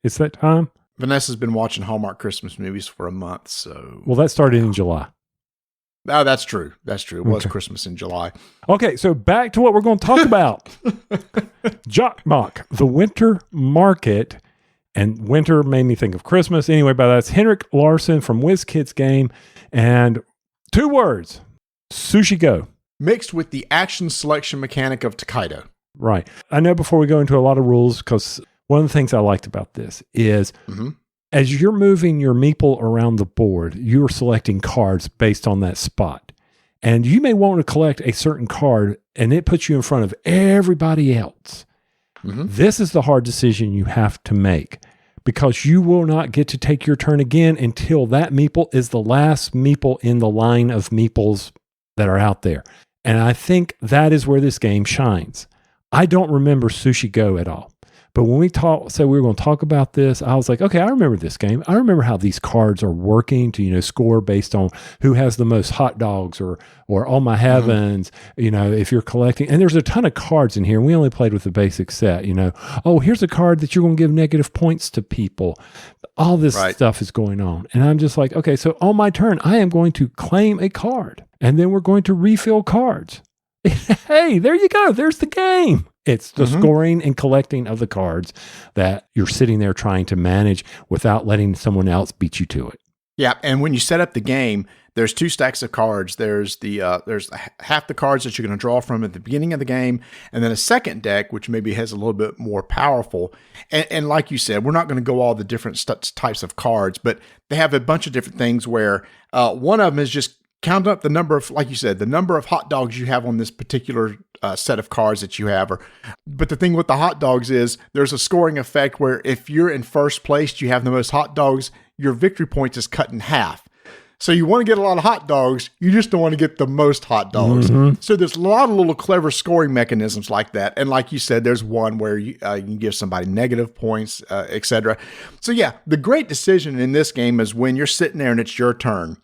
It's that time? Vanessa's been watching Hallmark Christmas movies for a month, so... Well, that started in July. Oh, that's true. That's true. It was Okay. Christmas in July. Okay, so back to what we're going to talk about. Jokkmokk, the winter market, and winter made me think of Christmas. Anyway, but that's Henrik Larsson from WizKids Game, and 2 words, Sushi Go. Mixed with the action selection mechanic of Takedo. Right. I know before we go into a lot of rules, because one of the things I liked about this is as you're moving your meeple around the board, you're selecting cards based on that spot. And you may want to collect a certain card, and it puts you in front of everybody else. This is the hard decision you have to make, because you will not get to take your turn again until that meeple is the last meeple in the line of meeples that are out there. And I think that is where this game shines. I don't remember Sushi Go at all. But when we said we were going to talk about this, I was like, okay, I remember this game. I remember how these cards are working to, score based on who has the most hot dogs or oh my heavens, if you're collecting. And there's a ton of cards in here. And we only played with the basic set, Oh, here's a card that you're going to give negative points to people. All this stuff is going on. And I'm just like, okay, so on my turn, I am going to claim a card. And then we're going to refill cards. Hey, there you go. There's the game. It's the scoring and collecting of the cards that you're sitting there trying to manage without letting someone else beat you to it. Yeah, and when you set up the game, there's 2 stacks of cards. There's there's half the cards that you're going to draw from at the beginning of the game, and then a second deck, which maybe has a little bit more powerful. And like you said, we're not going to go all the different types of cards, but they have a bunch of different things where one of them is just count up the number of, like you said, the number of hot dogs you have on this particular set of cards that you have. But the thing with the hot dogs is there's a scoring effect where if you're in first place, you have the most hot dogs, your victory points is cut in half. So you want to get a lot of hot dogs, you just don't want to get the most hot dogs. So there's a lot of little clever scoring mechanisms like that. And like you said, there's one where you can give somebody negative points, etc. So yeah, the great decision in this game is when you're sitting there and it's your turn.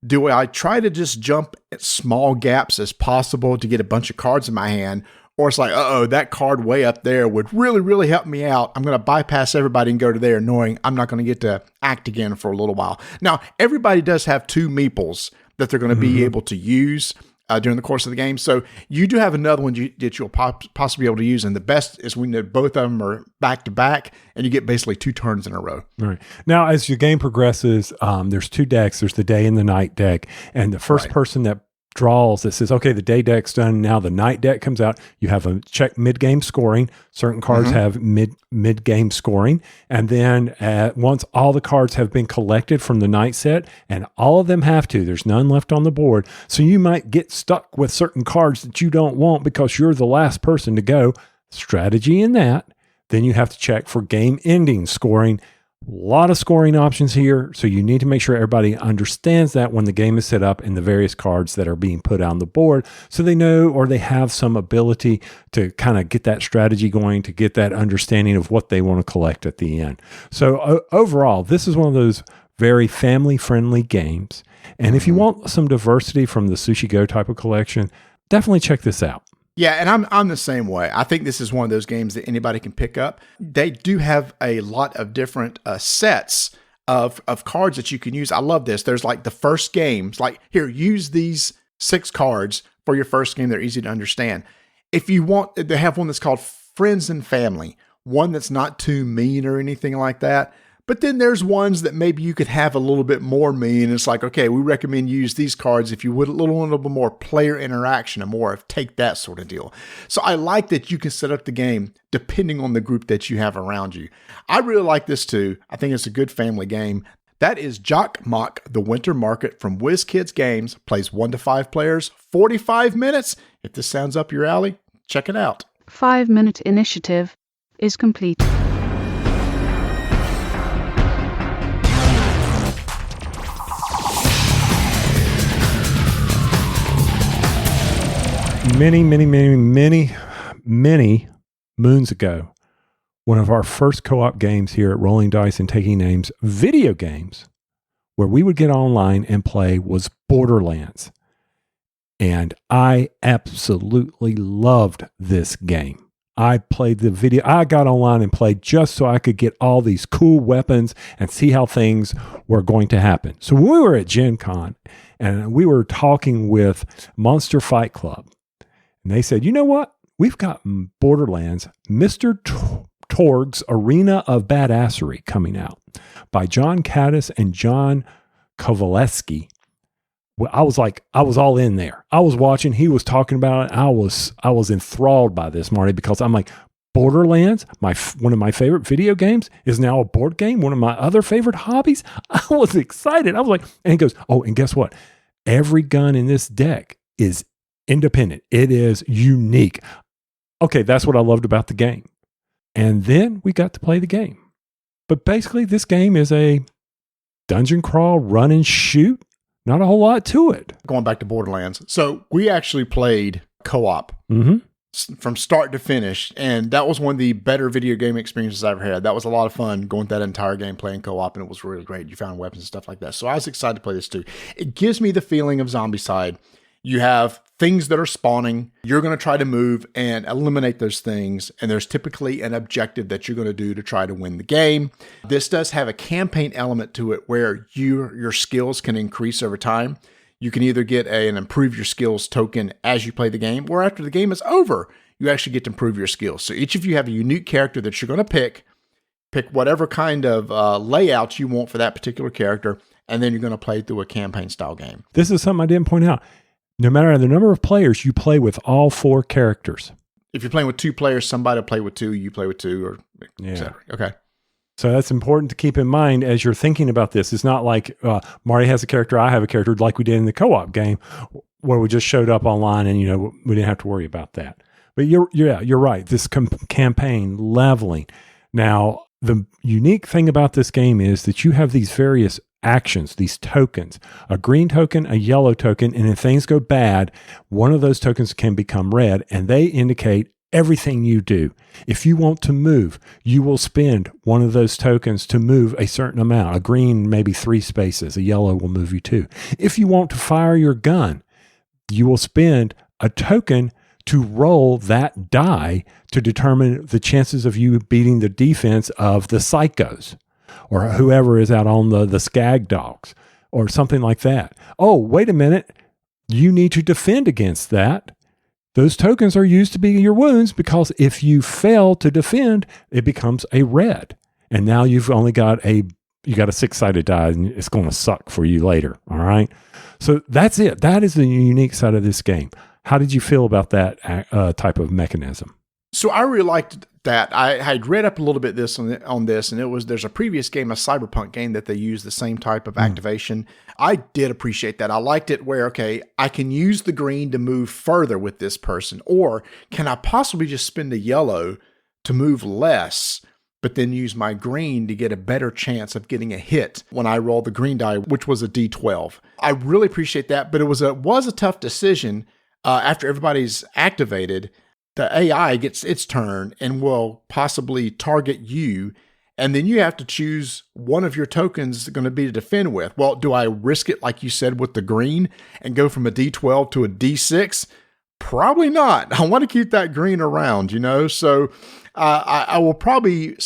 Do I try to just jump at small gaps as possible to get a bunch of cards in my hand? Or it's like, that card way up there would really, really help me out. I'm going to bypass everybody and go to there knowing I'm not going to get to act again for a little while. Now, everybody does have 2 meeples that they're going to be able to use during the course of the game. So you do have another one that you'll possibly be able to use. And the best is when both of them are back to back and you get basically 2 turns in a row. All right. Now, as your game progresses, there's 2 decks. There's the day and the night deck. And the first person that draws that says, okay, the day deck's done. Now the night deck comes out. You have a check mid-game scoring. Certain cards have mid-game scoring. And then once all the cards have been collected from the night set, and all of them have to, there's none left on the board. So you might get stuck with certain cards that you don't want because you're the last person to go. Strategy in that. Then you have to check for game ending scoring. A lot of scoring options here, so you need to make sure everybody understands that when the game is set up and the various cards that are being put on the board, so they know or they have some ability to kind of get that strategy going, to get that understanding of what they want to collect at the end. So overall, this is one of those very family-friendly games. And if you want some diversity from the Sushi Go type of collection, definitely check this out. Yeah, and I'm the same way. I think this is one of those games that anybody can pick up. They do have a lot of different sets of cards that you can use. I love this. There's like the first games, like here, use these 6 cards for your first game. They're easy to understand. If you want, they have one that's called Friends and Family, one that's not too mean or anything like that. But then there's ones that maybe you could have a little bit more mean. It's like, okay, we recommend you use these cards if you would a little bit more player interaction and more of take that sort of deal. So I like that you can set up the game depending on the group that you have around you. I really like this too. I think it's a good family game. That is Jokkmokk, the Winter Market from WizKids Games. Plays 1 to 5 players, 45 minutes. If this sounds up your alley, check it out. 5-minute initiative is complete. Many moons ago, one of our first co-op games here at Rolling Dice and Taking Names, video games, where we would get online and play, was Borderlands. And I absolutely loved this game. I played the video. I got online and played just so I could get all these cool weapons and see how things were going to happen. So when we were at Gen Con and we were talking with Monster Fight Club, and they said, you know what? We've got Borderlands, Mr. Torgue's Arena of Badassery coming out by John Caddis and John Kowaleski. Well, I was all in there. I was watching. He was talking about it. I was enthralled by this, Marty, because I'm like, Borderlands, one of my favorite video games, is now a board game. One of my other favorite hobbies. I was excited. I was like, and he goes, oh, and guess what? Every gun in this deck is independent. It is unique. Okay, that's what I loved about the game. And then we got to play the game. But basically, this game is a dungeon crawl, run and shoot. Not a whole lot to it. Going back to Borderlands. So we actually played co-op from start to finish. And that was one of the better video game experiences I've ever had. That was a lot of fun going through that entire game playing co-op. And it was really great. You found weapons and stuff like that. So I was excited to play this too. It gives me the feeling of Zombicide. You have things that are spawning. You're going to try to move and eliminate those things. And there's typically an objective that you're going to do to try to win the game. This does have a campaign element to it where your skills can increase over time. You can either get an improve your skills token as you play the game, or after the game is over, you actually get to improve your skills. So each of you have a unique character that you're going to pick whatever kind of layout you want for that particular character, and then you're going to play through a campaign style game. This is something I didn't point out. No matter the number of players, you play with all 4 characters. If you're playing with 2 players, somebody will play with 2, you play with 2, or et cetera. Okay. So that's important to keep in mind as you're thinking about this. It's not like Marty has a character, I have a character, like we did in the co-op game where we just showed up online and, we didn't have to worry about that. But you're right. This campaign leveling. Now, the unique thing about this game is that you have these various actions, these tokens, a green token, a yellow token, and if things go bad, one of those tokens can become red, and they indicate everything you do. If you want to move, you will spend one of those tokens to move a certain amount. A green, maybe 3 spaces. A yellow will move you 2. If you want to fire your gun, you will spend a token to roll that die to determine the chances of you beating the defense of the psychos or whoever is out on the skag dogs or something like that. Oh, wait a minute. You need to defend against that. Those tokens are used to be your wounds because if you fail to defend, it becomes a red. And now you've only got you got a 6-sided die and it's going to suck for you later. All right. So that's it. That is the unique side of this game. How did you feel about that type of mechanism? So I really liked that. I had read up a little bit on this, and there's a previous game, a Cyberpunk game, that they use the same type of activation. I did appreciate that. I liked it where, okay, I can use the green to move further with this person, or can I possibly just spend the yellow to move less, but then use my green to get a better chance of getting a hit when I roll the green die, which was a D12. I really appreciate that, but it was a tough decision. After everybody's activated, the AI gets its turn and will possibly target you. And then you have to choose one of your tokens going to be to defend with. Well, do I risk it, like you said, with the green and go from a D12 to a D6? Probably not. I want to keep that green around, So I will probably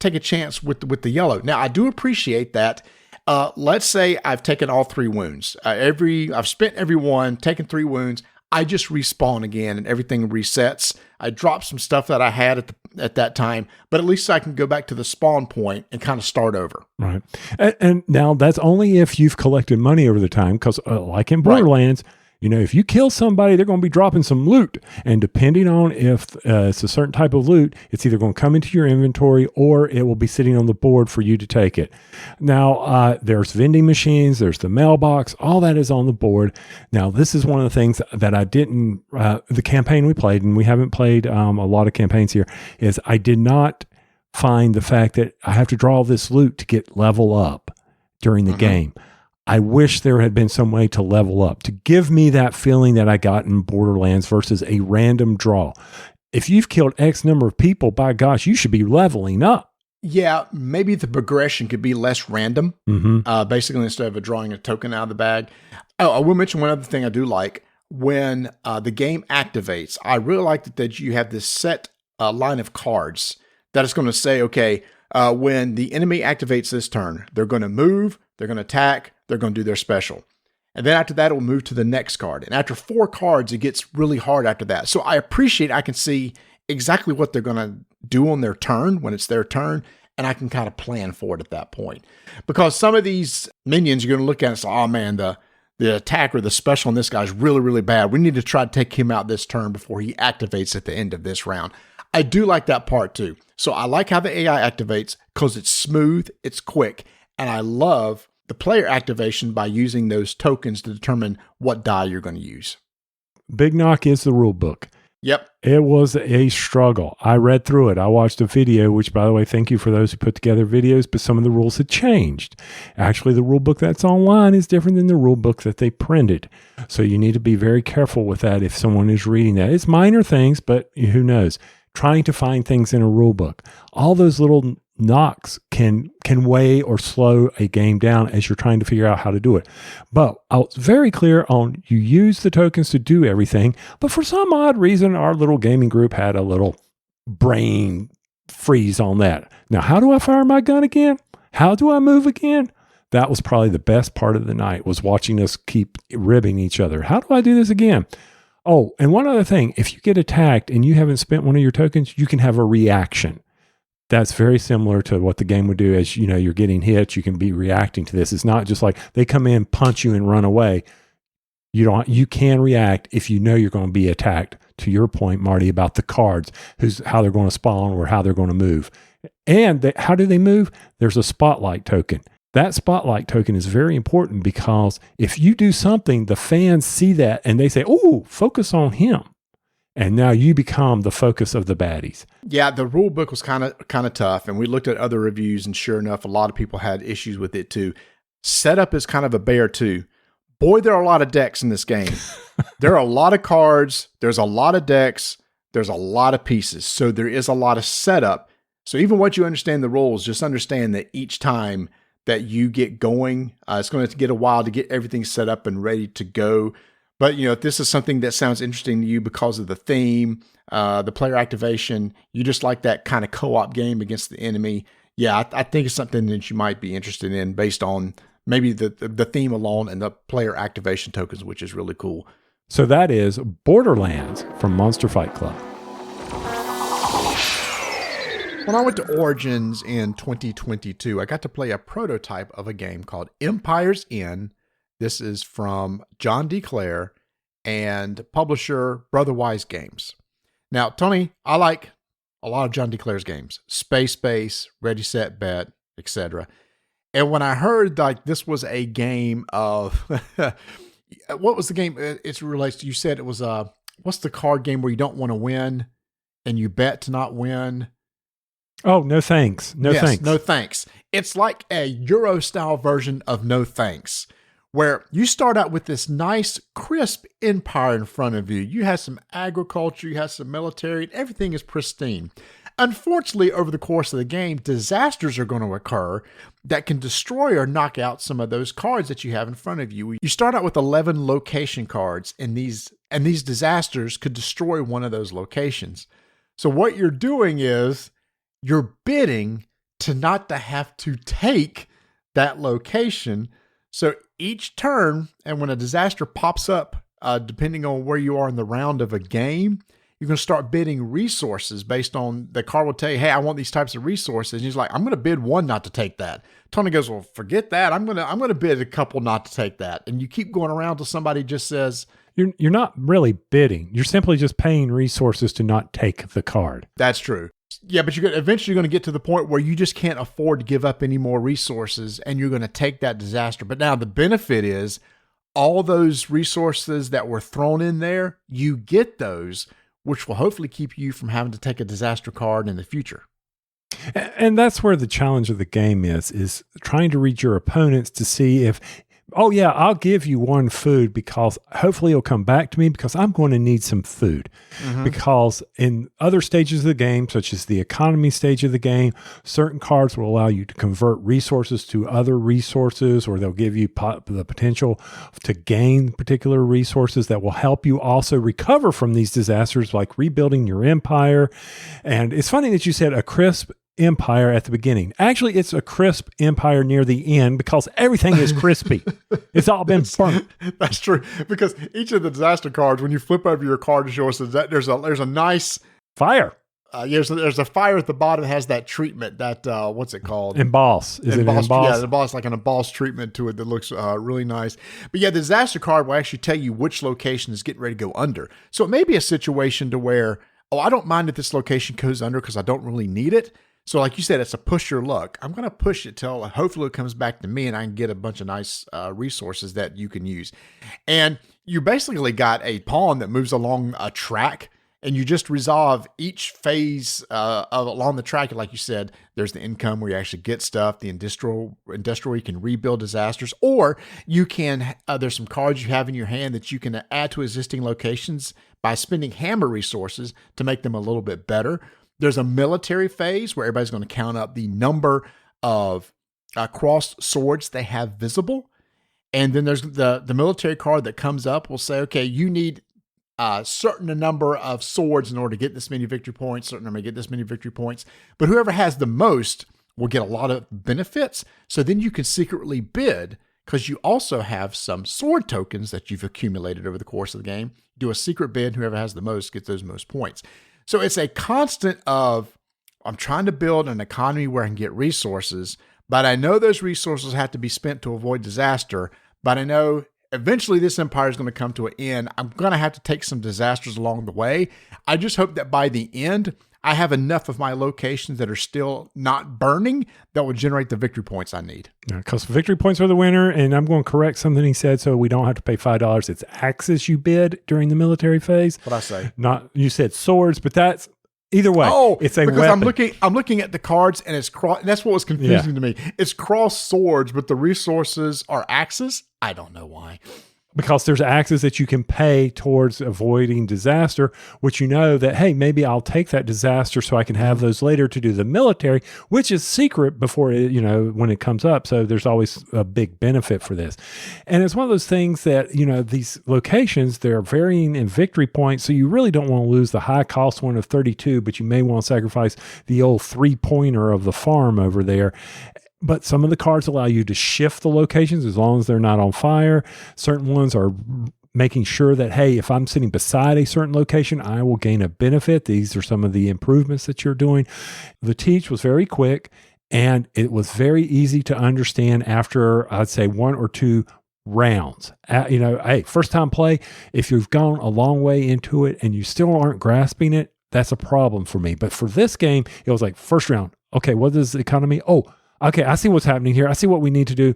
take a chance with the yellow. Now, I do appreciate that. Let's say I've taken all 3 wounds. I've spent every one, taken 3 wounds. I just respawn again and everything resets. I drop some stuff that I had at that time, but at least I can go back to the spawn point and kind of start over. Right. And now that's only if you've collected money over the time, because like in Borderlands, if you kill somebody, they're going to be dropping some loot. And depending on if it's a certain type of loot, it's either going to come into your inventory or it will be sitting on the board for you to take it. Now, there's vending machines, there's the mailbox, all that is on the board. Now, this is one of the things that I didn't, the campaign we played, and we haven't played a lot of campaigns here, is I did not find the fact that I have to draw this loot to get level up during the game. I wish there had been some way to level up, to give me that feeling that I got in Borderlands versus a random draw. If you've killed X number of people, by gosh, you should be leveling up. Yeah, maybe the progression could be less random, basically instead of drawing a token out of the bag. Oh, I will mention one other thing I do like. When the game activates, I really like that you have this set line of cards that is going to say, okay, when the enemy activates this turn, they're going to move, they're going to attack, they're going to do their special. And then after that, it will move to the next card. And after 4 cards, it gets really hard after that. So I can see exactly what they're going to do on their turn when it's their turn. And I can kind of plan for it at that point. Because some of these minions, you're going to look at and say, oh man, the attack or the special on this guy is really, really bad. We need to try to take him out this turn before he activates at the end of this round. I do like that part too. So I like how the AI activates because it's smooth, it's quick. And I love the player activation by using those tokens to determine what die you're going to use. Big knock is the rule book. Yep. It was a struggle. I read through it. I watched a video, which, by the way, thank you for those who put together videos, but some of the rules had changed. Actually, the rule book that's online is different than the rule book that they printed. So you need to be very careful with that if someone is reading that. It's minor things, but who knows? Trying to find things in a rule book. All those little knocks can weigh or slow a game down as you're trying to figure out how to do it. But I was very clear on you use the tokens to do everything. But for some odd reason, our little gaming group had a little brain freeze on that. Now, how do I fire my gun again? How do I move again? That was probably the best part of the night, was watching us keep ribbing each other. How do I do this again? Oh, and one other thing, if you get attacked and you haven't spent one of your tokens, you can have a reaction. That's very similar to what the game would do. As you know, you're getting hit, you can be reacting to this. It's not just like they come in, punch you, and run away. You can react if you know you're going to be attacked. To your point, Marty, about the cards, how they're going to spawn or how they're going to move. And how do they move? There's a spotlight token. That spotlight token is very important because if you do something, the fans see that and they say, oh, focus on him. And now you become the focus of the baddies. Yeah, the rule book was kind of tough, and we looked at other reviews, and sure enough, a lot of people had issues with it too. Setup is kind of a bear too. Boy, there are a lot of decks in this game. There are a lot of cards. There's a lot of decks. There's a lot of pieces. So there is a lot of setup. So even once you understand the rules, just understand that each time that you get going, it's going to get a while to get everything set up and ready to go. But, if this is something that sounds interesting to you because of the theme, the player activation, you just like that kind of co-op game against the enemy. Yeah, I think it's something that you might be interested in based on maybe the theme alone and the player activation tokens, which is really cool. So that is Borderlands from Monster Fight Club. When I went to Origins in 2022, I got to play a prototype of a game called Empire's End. This is from John D. Clare and publisher Brotherwise Games. Now, Tony, I like a lot of John D. Clare's games. Space Base, Ready, Set, Bet, etc. And when I heard like this was a game of... what was the game it's relates to? You said it was what's the card game where you don't want to win and you bet to not win? Oh, no thanks. Thanks. No thanks. It's like a Euro style version of No Thanks, where you start out with this nice, crisp empire in front of you. You have some agriculture, you have some military, and everything is pristine. Unfortunately, over the course of the game, disasters are going to occur that can destroy or knock out some of those cards that you have in front of you. You start out with 11 location cards, and these disasters could destroy one of those locations. So what you're doing is you're bidding to not to have to take that location. So each turn, and when a disaster pops up, depending on where you are in the round of a game, you're going to start bidding resources based on the card will tell you, hey, I want these types of resources. And he's like, I'm going to bid one not to take that. Tony goes, well, forget that. I'm going to bid a couple not to take that. And you keep going around till somebody just says, you're not really bidding. You're simply just paying resources to not take the card. That's true. Yeah, but eventually you're going to get to the point where you just can't afford to give up any more resources and you're going to take that disaster. But now the benefit is all those resources that were thrown in there, you get those, which will hopefully keep you from having to take a disaster card in the future. And that's where the challenge of the game is trying to read your opponents to see if, oh yeah, I'll give you one food because hopefully it'll come back to me because I'm going to need some food. Mm-hmm. Because in other stages of the game, such as the economy stage of the game, certain cards will allow you to convert resources to other resources, or they'll give you the potential to gain particular resources that will help you also recover from these disasters, like rebuilding your empire. And it's funny that you said a crisp empire at the beginning. Actually, it's a crisp empire near the end because everything is crispy. It's all been burnt. That's true. Because each of the disaster cards, when you flip over your card to show us that there's a nice fire. There's a fire at the bottom that has that treatment that what's it called? Emboss. Is it emboss? Yeah, emboss, like an embossed treatment to it that looks really nice. But yeah, the disaster card will actually tell you which location is getting ready to go under. So it may be a situation to where, I don't mind if this location goes under because I don't really need it. So like you said, it's a push your luck. I'm going to push it till hopefully it comes back to me and I can get a bunch of nice resources that you can use. And you basically got a pawn that moves along a track, and you just resolve each phase along the track. Like you said, there's the income where you actually get stuff, the industrial you can rebuild disasters, or you can, there's some cards you have in your hand that you can add to existing locations by spending hammer resources to make them a little bit better. There's a military phase where everybody's going to count up the number of crossed swords they have visible. And then there's the military card that comes up will say, okay, you need a certain number of swords in order to get this many victory points, certain number to get this many victory points. But whoever has the most will get a lot of benefits. So then you can secretly bid because you also have some sword tokens that you've accumulated over the course of the game. Do a secret bid, whoever has the most gets those most points. So it's a constant of, I'm trying to build an economy where I can get resources, but I know those resources have to be spent to avoid disaster, but I know eventually this empire is going to come to an end. I'm going to have to take some disasters along the way. I just hope that by the end, I have enough of my locations that are still not burning that will generate the victory points I need. Because victory points are the winner, and I'm going to correct something he said so we don't have to pay $5. It's axes you bid during the military phase. What I say? Not, you said swords, but that's either way. Oh, it's a because weapon. I'm looking at the cards and it's that's what was confusing to me. It's cross swords, but the resources are axes. I don't know why. Because there's axes that you can pay towards avoiding disaster, which you know that, hey, maybe I'll take that disaster so I can have those later to do the military, which is secret before it, when it comes up. So there's always a big benefit for this. And it's one of those things that, these locations, they're varying in victory points. So you really don't want to lose the high cost one of 32, but you may want to sacrifice the old 3-pointer of the farm over there. But some of the cards allow you to shift the locations as long as they're not on fire. Certain ones are making sure that, hey, if I'm sitting beside a certain location, I will gain a benefit. These are some of the improvements that you're doing. The teach was very quick, and it was very easy to understand after, I'd say, 1 or 2 rounds. Hey, first time play, if you've gone a long way into it and you still aren't grasping it, that's a problem for me. But for this game, it was like, first round, okay, what is the economy? Oh, okay, I see what's happening here. I see what we need to do.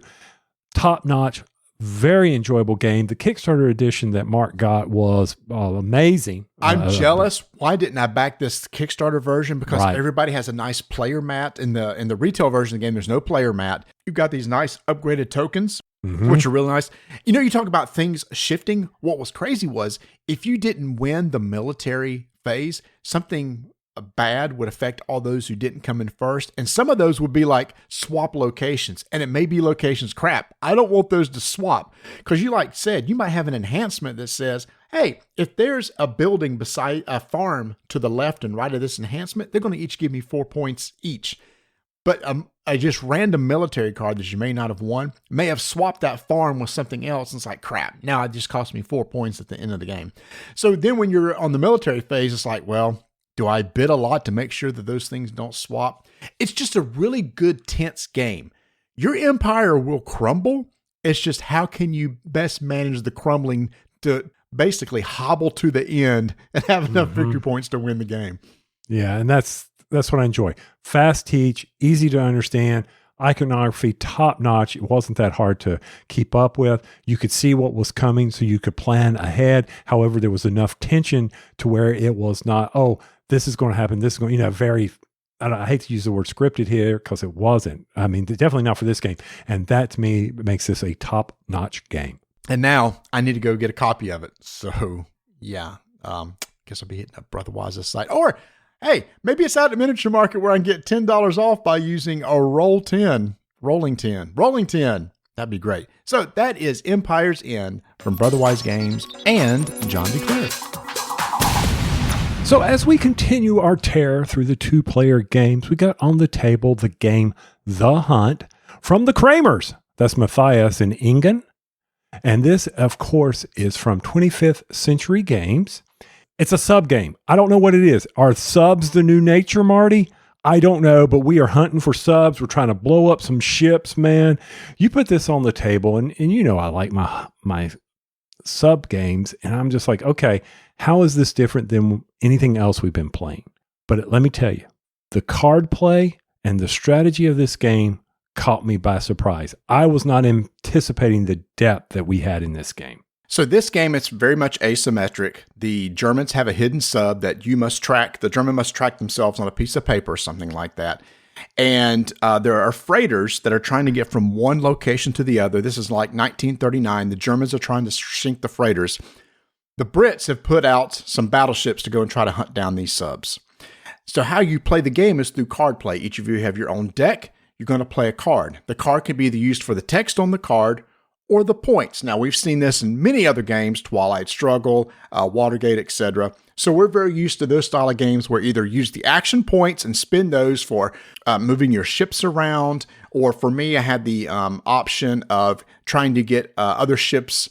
Top notch, very enjoyable game. The Kickstarter edition that Mark got was amazing. I'm jealous. Why didn't I back this Kickstarter version? Because Right. everybody has a nice player mat. In the retail version of the game, there's no player mat. You've got these nice upgraded tokens, which are really nice. You talk about things shifting. What was crazy was if you didn't win the military phase, something bad would affect all those who didn't come in first. And some of those would be like swap locations, and it may be locations crap. I don't want those to swap because you said, you might have an enhancement that says, hey, if there's a building beside a farm to the left and right of this enhancement, they're going to each give me 4 points each. But a just random military card that you may not have won may have swapped that farm with something else. And it's like, crap, now it just cost me 4 points at the end of the game. So then when you're on the military phase, it's like, well, do I bid a lot to make sure that those things don't swap? It's just a really good, tense game. Your empire will crumble. It's just how can you best manage the crumbling to basically hobble to the end and have enough victory points to win the game. Yeah, and that's what I enjoy. Fast teach, easy to understand, iconography top notch. It wasn't that hard to keep up with. You could see what was coming, so you could plan ahead. However, there was enough tension to where it was not, oh, this is going to happen. This is going, very, I hate to use the word scripted here because it wasn't. I mean, definitely not for this game. And that to me makes this a top notch game. And now I need to go get a copy of it. So yeah, guess I'll be hitting up Brother Wise's site. Or hey, maybe it's out at Miniature Market where I can get $10 off by using a rolling 10. That'd be great. So that is Empire's End from Brother Wise Games and John DeClaire. So as we continue our tear through the 2-player games, we got on the table the game The Hunt from the Kramers. That's Matthias and Ingen. And this, of course, is from 25th Century Games. It's a sub game. I don't know what it is. Are subs the new nature, Marty? I don't know, but we are hunting for subs. We're trying to blow up some ships, man. You put this on the table, and I like my sub games, and I'm just like, okay, how is this different than anything else we've been playing? But let me tell you, the card play and the strategy of this game caught me by surprise. I was not anticipating the depth that we had in this game. So this game, it's very much asymmetric. The Germans have a hidden sub that you must track. The German must track themselves on a piece of paper or something like that. And there are freighters that are trying to get from one location to the other. This is like 1939. The Germans are trying to sink the freighters. The Brits have put out some battleships to go and try to hunt down these subs. So how you play the game is through card play. Each of you have your own deck. You're going to play a card. The card can be either used for the text on the card or the points. Now, we've seen this in many other games, Twilight Struggle, Watergate, etc. So we're very used to those style of games where either use the action points and spend those for moving your ships around, or for me, I had the option of trying to get other ships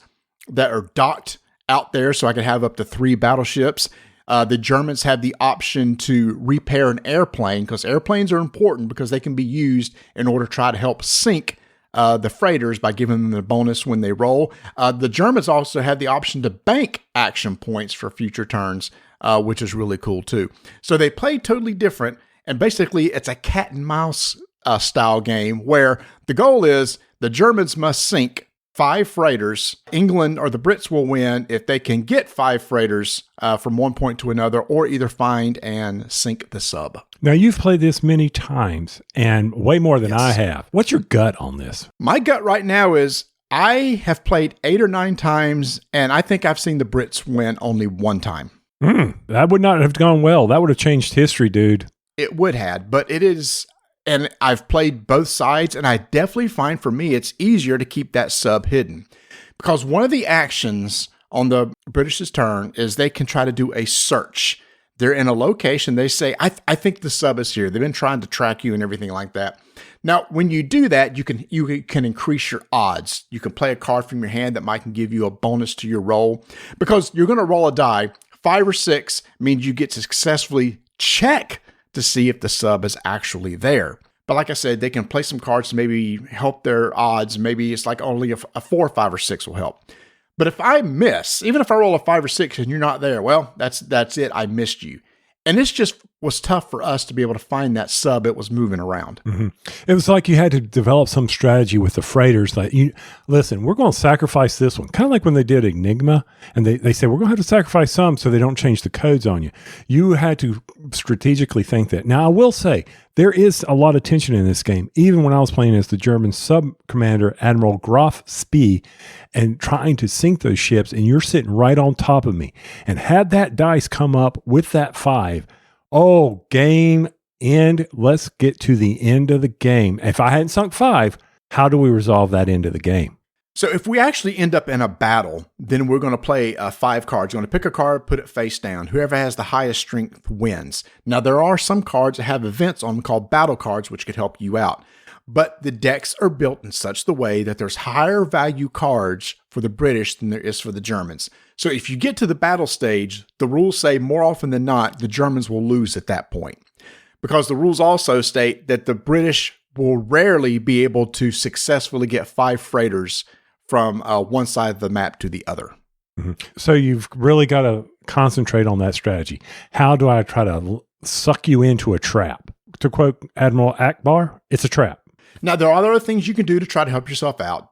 that are docked out there so I could have up to 3 battleships. The Germans had the option to repair an airplane because airplanes are important because they can be used in order to try to help sink the freighters by giving them a bonus when they roll. The Germans also have the option to bank action points for future turns, which is really cool too. So they play totally different, and basically it's a cat and mouse style game where the goal is the Germans must sink 5 freighters. England or the Brits will win if they can get 5 freighters from one point to another, or either find and sink the sub. Now, you've played this many times and way more than I have. What's your gut on this? My gut right now is I have played 8 or 9 times, and I think I've seen the Brits win only 1 time. That would not have gone well. That would have changed history, dude. It would have, but it is, and I've played both sides, and I definitely find for me it's easier to keep that sub hidden. Because one of the actions on the British's turn is they can try to do a search. They're in a location. They say, I think the sub is here. They've been trying to track you and everything like that. Now, when you do that, you can increase your odds. You can play a card from your hand that might give you a bonus to your roll, because you're going to roll a die. 5 or 6 means you get to successfully check to see if the sub is actually there. But like I said, they can play some cards to maybe help their odds. Maybe it's like only a 4, 5, or 6 will help. But if I miss, even if I roll a 5 or 6 and you're not there, well, that's it. I missed you. And this just was tough for us to be able to find that sub. It was moving around. Mm-hmm. It was like you had to develop some strategy with the freighters. Like, listen, we're going to sacrifice this one. Kind of like when they did Enigma, and they said, we're going to have to sacrifice some so they don't change the codes on you. You had to strategically think that. Now, I will say, there is a lot of tension in this game, even when I was playing as the German sub-commander, Admiral Graf Spee, and trying to sink those ships, and you're sitting right on top of me. And had that dice come up with that 5, oh, game end. Let's get to the end of the game. If I hadn't sunk 5, how do we resolve that end of the game? So if we actually end up in a battle, then we're going to play 5 cards. You're going to pick a card, put it face down. Whoever has the highest strength wins. Now, there are some cards that have events on them called battle cards, which could help you out. But the decks are built in such the way that there's higher value cards for the British than there is for the Germans. So if you get to the battle stage, the rules say more often than not, the Germans will lose at that point. Because the rules also state that the British will rarely be able to successfully get 5 freighters from one side of the map to the other. Mm-hmm. So you've really got to concentrate on that strategy. How do I try to suck you into a trap? To quote Admiral Akbar, it's a trap. Now, there are other things you can do to try to help yourself out.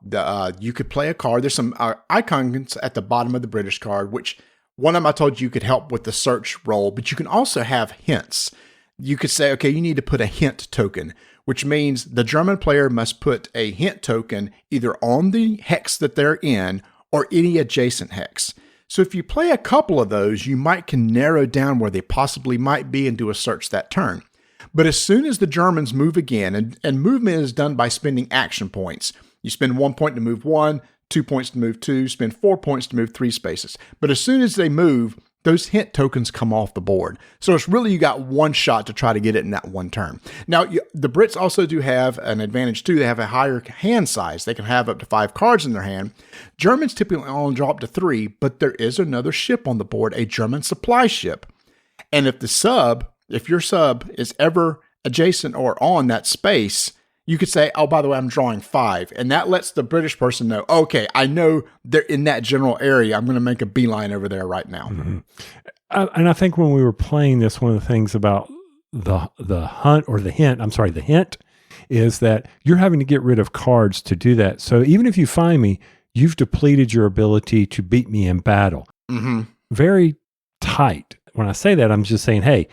You could play a card. There's some icons at the bottom of the British card, which one of them I told you could help with the search roll, but you can also have hints. You could say, okay, you need to put a hint token, which means the German player must put a hint token either on the hex that they're in or any adjacent hex. So if you play a couple of those, you can narrow down where they possibly might be and do a search that turn. But as soon as the Germans move again, and movement is done by spending action points. You spend 1 point to move 1, 2 points to move 2, spend 4 points to move 3 spaces. But as soon as they move, those hint tokens come off the board. So it's really, you got one shot to try to get it in that one turn. Now, the Brits also do have an advantage too. They have a higher hand size. They can have up to 5 cards in their hand. Germans typically only draw up to 3, but there is another ship on the board, a German supply ship. And if your sub is ever adjacent or on that space, you could say, oh, by the way, I'm drawing 5. And that lets the British person know, okay, I know they're in that general area. I'm going to make a beeline over there right now. Mm-hmm. And I think when we were playing this, one of the things about the hint is that you're having to get rid of cards to do that. So even if you find me, you've depleted your ability to beat me in battle. Mm-hmm. Very tight. When I say that, I'm just saying, hey,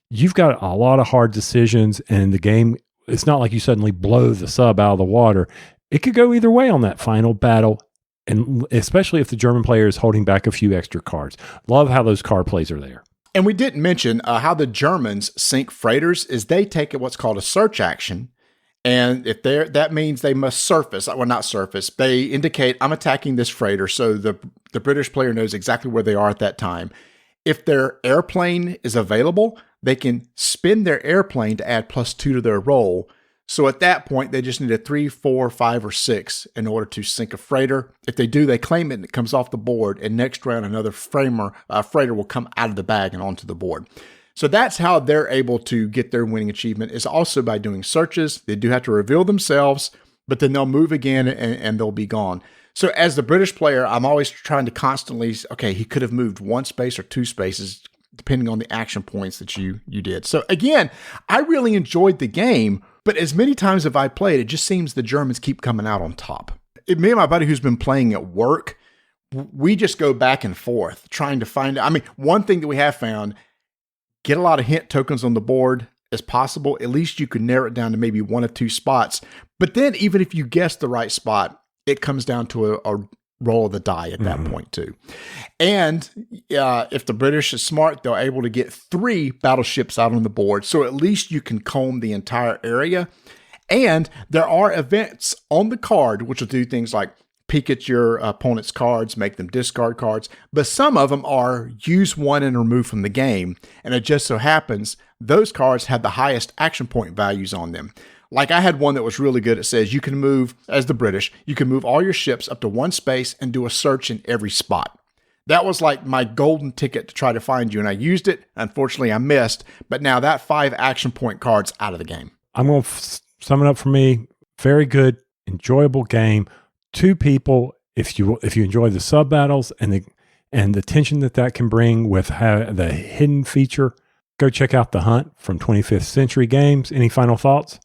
you've got a lot of hard decisions, and the game, it's not like you suddenly blow the sub out of the water. It could go either way on that final battle, and especially if the German player is holding back a few extra cards. Love how those card plays are there. And we didn't mention how the Germans sink freighters is they take what's called a search action. And if that means they must surface, well, not surface, they indicate, I'm attacking this freighter. So the British player knows exactly where they are at that time. If their airplane is available, they can spin their airplane to add +2 to their roll. So at that point, they just need a 3, 4, 5, or 6 in order to sink a freighter. If they do, they claim it and it comes off the board. And next round, another freighter will come out of the bag and onto the board. So that's how they're able to get their winning achievement, is also by doing searches. They do have to reveal themselves. but then they'll move again and they'll be gone. So as the British player, I'm always trying to constantly, okay, he could have moved one space or two spaces, depending on the action points that you did. So again, I really enjoyed the game, but as many times as I played, it just seems the Germans keep coming out on top. Me and my buddy who's been playing at work, we just go back and forth trying to find, one thing that we have found, get a lot of hint tokens on the board as possible. At least you can narrow it down to maybe one or two spots. But then even if you guess the right spot, it comes down to a roll of the die at that point too. And if the British is smart, they're able to get 3 battleships out on the board. So at least you can comb the entire area. And there are events on the card which will do things like peek at your opponent's cards, make them discard cards. But some of them are use one and remove from the game. And it just so happens those cards have the highest action point values on them. Like I had one that was really good. It says you can move, as the British, you can move all your ships up to one space and do a search in every spot. That was like my golden ticket to try to find you. And I used it. Unfortunately, I missed. But now that 5 action point cards out of the game. I'm going to sum it up for me. Very good, enjoyable game. 2 people, if you enjoy the sub battles and the tension that can bring with the hidden feature, go check out The Hunt from 25th Century Games. Any final thoughts?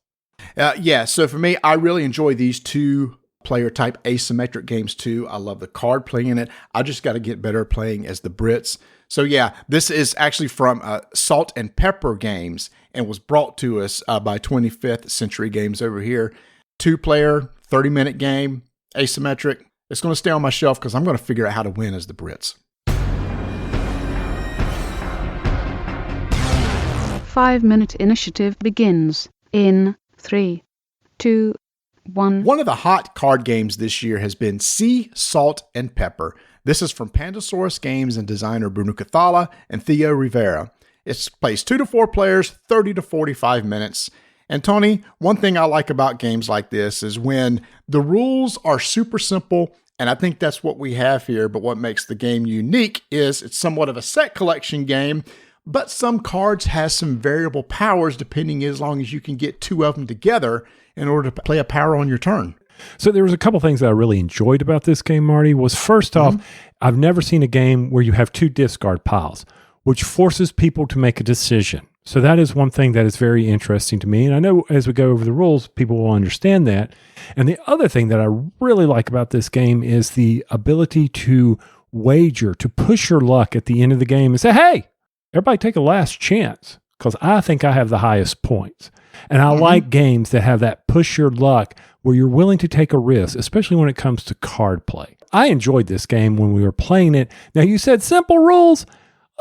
Yeah, so for me, I really enjoy these 2 player type asymmetric games too. I love the card playing in it. I just got to get better playing as the Brits. So yeah, this is actually from Salt and Pepper Games and was brought to us by 25th Century Games over here. 2-player, 30-minute game, asymmetric. It's going to stay on my shelf because I'm going to figure out how to win as the Brits. 5-minute initiative begins in 3, 2, 1. One of the hot card games this year has been Sea, Salt, and Pepper. This is from Pandasaurus Games and designer Bruno Cathala and Theo Rivera. It plays 2 to 4 players, 30 to 45 minutes. And Tony, one thing I like about games like this is when the rules are super simple, and I think that's what we have here, but what makes the game unique is it's somewhat of a set collection game, but some cards has some variable powers depending as long as you can get 2 of them together in order to play a power on your turn. So there was a couple things that I really enjoyed about this game, Marty, was first off, I've never seen a game where you have 2 discard piles, which forces people to make a decision. So that is one thing that is very interesting to me. And I know as we go over the rules, people will understand that. And the other thing that I really like about this game is the ability to wager, to push your luck at the end of the game and say, hey, everybody take a last chance because I think I have the highest points. And I like games that have that push your luck where you're willing to take a risk, especially when it comes to card play. I enjoyed this game when we were playing it. Now, you said simple rules.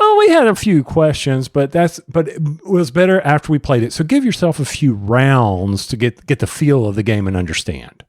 Oh, we had a few questions, but it was better after we played it. So give yourself a few rounds to get the feel of the game and understand.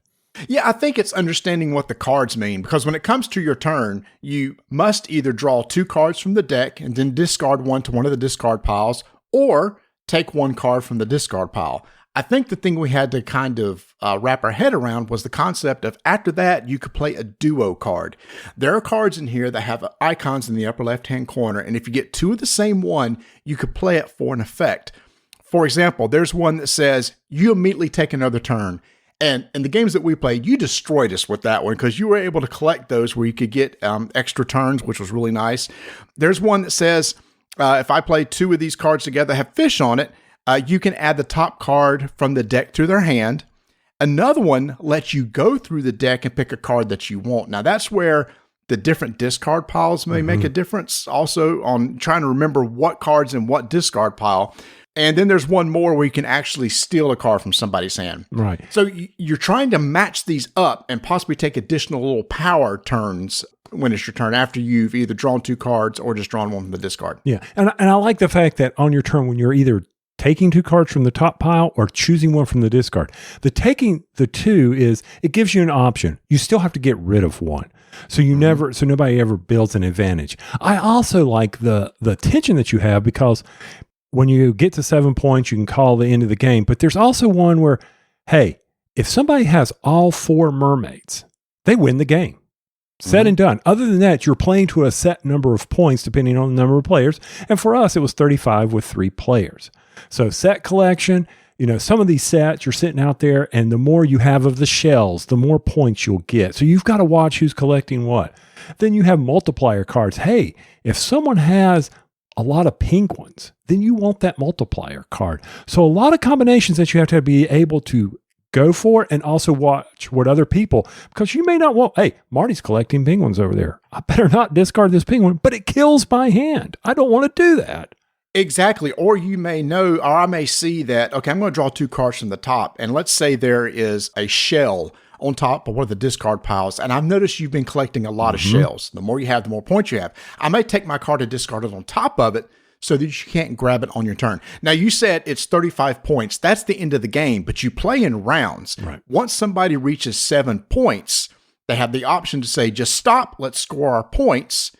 Yeah, I think it's understanding what the cards mean, because when it comes to your turn, you must either draw 2 cards from the deck and then discard one to one of the discard piles, or take 1 card from the discard pile. I think the thing we had to kind of wrap our head around was the concept of after that, you could play a duo card. There are cards in here that have icons in the upper left-hand corner, and if you get 2 of the same one, you could play it for an effect. For example, there's one that says, you immediately take another turn. And in the games that we played, you destroyed us with that one because you were able to collect those where you could get extra turns, which was really nice. There's one that says, if I play 2 of these cards together, have fish on it, you can add the top card from the deck to their hand. Another one lets you go through the deck and pick a card that you want. Now, that's where the different discard piles may make a difference also on trying to remember what cards in what discard pile. And then there's one more where you can actually steal a card from somebody's hand. Right. So you're trying to match these up and possibly take additional little power turns when it's your turn after you've either drawn 2 cards or just drawn one from the discard. Yeah. And I like the fact that on your turn, when you're either taking 2 cards from the top pile or choosing one from the discard, the taking the 2 is, it gives you an option. You still have to get rid of one. So so nobody ever builds an advantage. I also like the tension that you have because when you get to 7 points, you can call the end of the game. But there's also one where, hey, if somebody has all 4 mermaids, they win the game. Said and done. Other than that, you're playing to a set number of points depending on the number of players. And for us, it was 35 with 3 players. So set collection, some of these sets you're sitting out there, and the more you have of the shells, the more points you'll get. So you've got to watch who's collecting what. Then you have multiplier cards. Hey, if someone has a lot of pink ones, then you want that multiplier card. So a lot of combinations that you have to be able to go for, and also watch what other people, because you may not want, hey, Marty's collecting penguins over there. I better not discard this penguin, but it kills my hand. I don't want to do that. Exactly. Or you may know, or I may see that, okay, I'm going to draw 2 cards from the top. And let's say there is a shell on top of one of the discard piles. And I've noticed you've been collecting a lot of shells. The more you have, the more points you have. I may take my card and discard it on top of it so that you can't grab it on your turn. Now, you said it's 35 points. That's the end of the game, but you play in rounds. Right. Once somebody reaches 7 points, they have the option to say, just stop, let's score our points.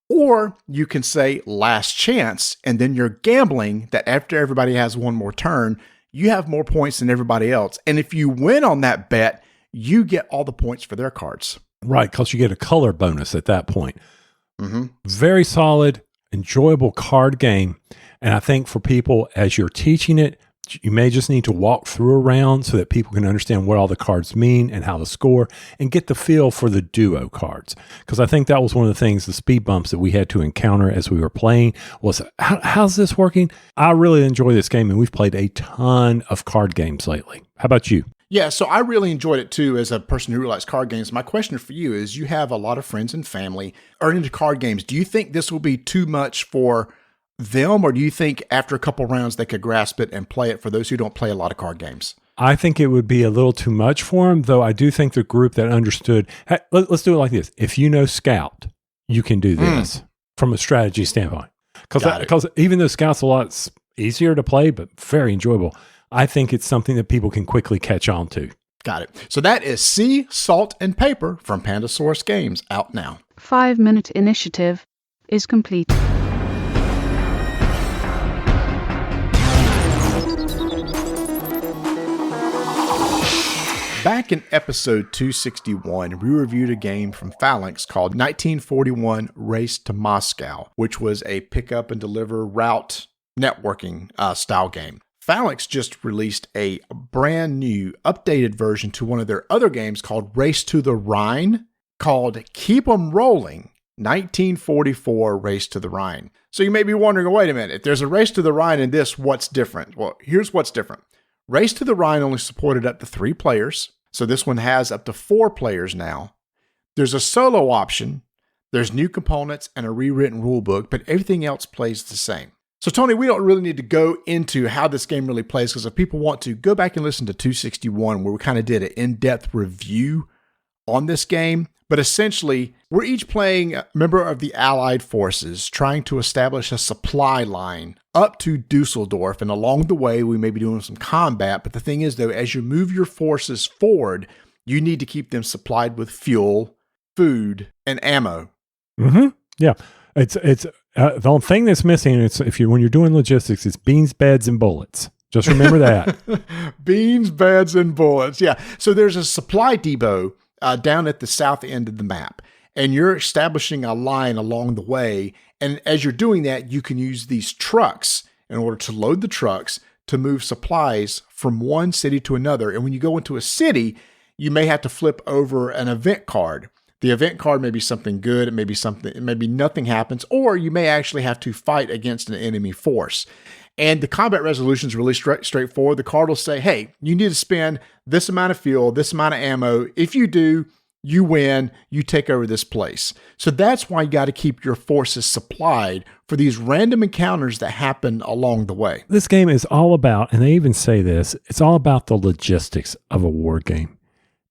Or you can say last chance, and then you're gambling that after everybody has one more turn, you have more points than everybody else. And if you win on that bet, you get all the points for their cards. Right, because you get a color bonus at that point. Very solid, enjoyable card game. And I think for people, as you're teaching it, you may just need to walk through a round so that people can understand what all the cards mean and how to score, and get the feel for the duo cards. Because I think that was one of the things, the speed bumps that we had to encounter as we were playing was, how's this working? I really enjoy this game, and we've played a ton of card games lately. How about you? Yeah, so I really enjoyed it too as a person who likes card games. My question for you is, you have a lot of friends and family are into card games. Do you think this will be too much for them, or do you think after a couple rounds they could grasp it and play it for those who don't play a lot of card games? I think it would be a little too much for them, though I do think the group that understood, hey, let's do it like this. If you know Scout, you can do this from a strategy standpoint. Because even though Scout's a lot easier to play, but very enjoyable, I think it's something that people can quickly catch on to. Got it. So that is Sea, Salt, and Paper from Pandasaurus Games, out now. 5-minute initiative is complete. Back in episode 261, we reviewed a game from Phalanx called 1941 Race to Moscow, which was a pick up and deliver route networking style game. Phalanx just released a brand new updated version to one of their other games called Race to the Rhine, called Keep 'em Rolling 1944 Race to the Rhine. So you may be wondering, wait a minute, if there's a Race to the Rhine in this, what's different? Well, here's what's different. Race to the Rhine only supported up to 3 players, so this one has up to 4 players now. There's a solo option, there's new components, and a rewritten rulebook, but everything else plays the same. So Tony, we don't really need to go into how this game really plays, because if people want to, go back and listen to 261, where we kind of did an in-depth review on this game. But essentially, we're each playing a member of the Allied forces, trying to establish a supply line up to Dusseldorf. And along the way, we may be doing some combat. But the thing is, though, as you move your forces forward, you need to keep them supplied with fuel, food, and ammo. Yeah. It's the only thing that's missing, when you're doing logistics, it's beans, beds, and bullets. Just remember that. Beans, beds, and bullets. Yeah. So there's a supply depot down at the south end of the map, and you're establishing a line along the way. And as you're doing that, you can use these trucks in order to load the trucks to move supplies from one city to another. And when you go into a city, you may have to flip over an event card. The event card may be something good, it may be nothing happens, or you may actually have to fight against an enemy force. And the combat resolution is really straightforward. The card will say, hey, you need to spend this amount of fuel, this amount of ammo. If you do, you win, you take over this place. So that's why you got to keep your forces supplied for these random encounters that happen along the way. This game is all about, and they even say this, it's all about the logistics of a war game.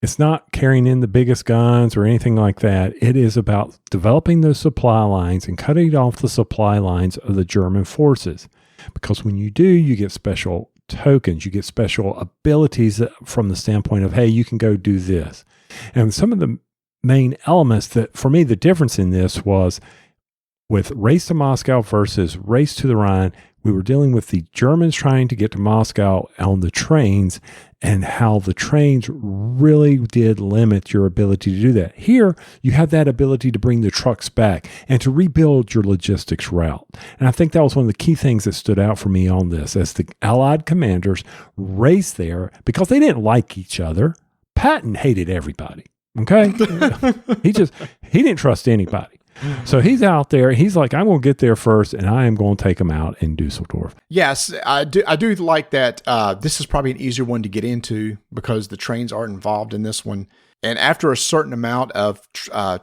It's not carrying in the biggest guns or anything like that. It is about developing those supply lines and cutting off the supply lines of the German forces. Because when you do, you get special tokens, you get special abilities from the standpoint of, hey, you can go do this. And some of the main elements that, for me, the difference in this was with Race to Moscow versus Race to the Rhine, We were dealing with the Germans trying to get to Moscow on the trains and how the trains really did limit your ability to do that. Here, you have that ability to bring the trucks back and to rebuild your logistics route. And I think that was one of the key things that stood out for me on this as the Allied commanders raced there because they didn't like each other. Patton hated everybody. Okay. he didn't trust anybody. So he's out there. He's like, I'm going to get there first, and I am going to take him out in Dusseldorf. Yes, I do like that. This is probably an easier one to get into because the trains aren't involved in this one. And after a certain amount of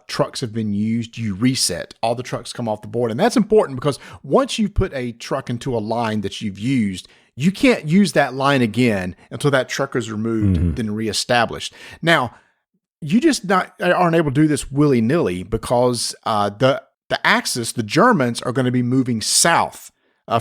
trucks have been used, you reset. All the trucks come off the board. And that's important because once you put a truck into a line that you've used, you can't use that line again until that truck is removed and then reestablished. Now, you just aren't able to do this willy-nilly because the Axis, the Germans, are going to be moving south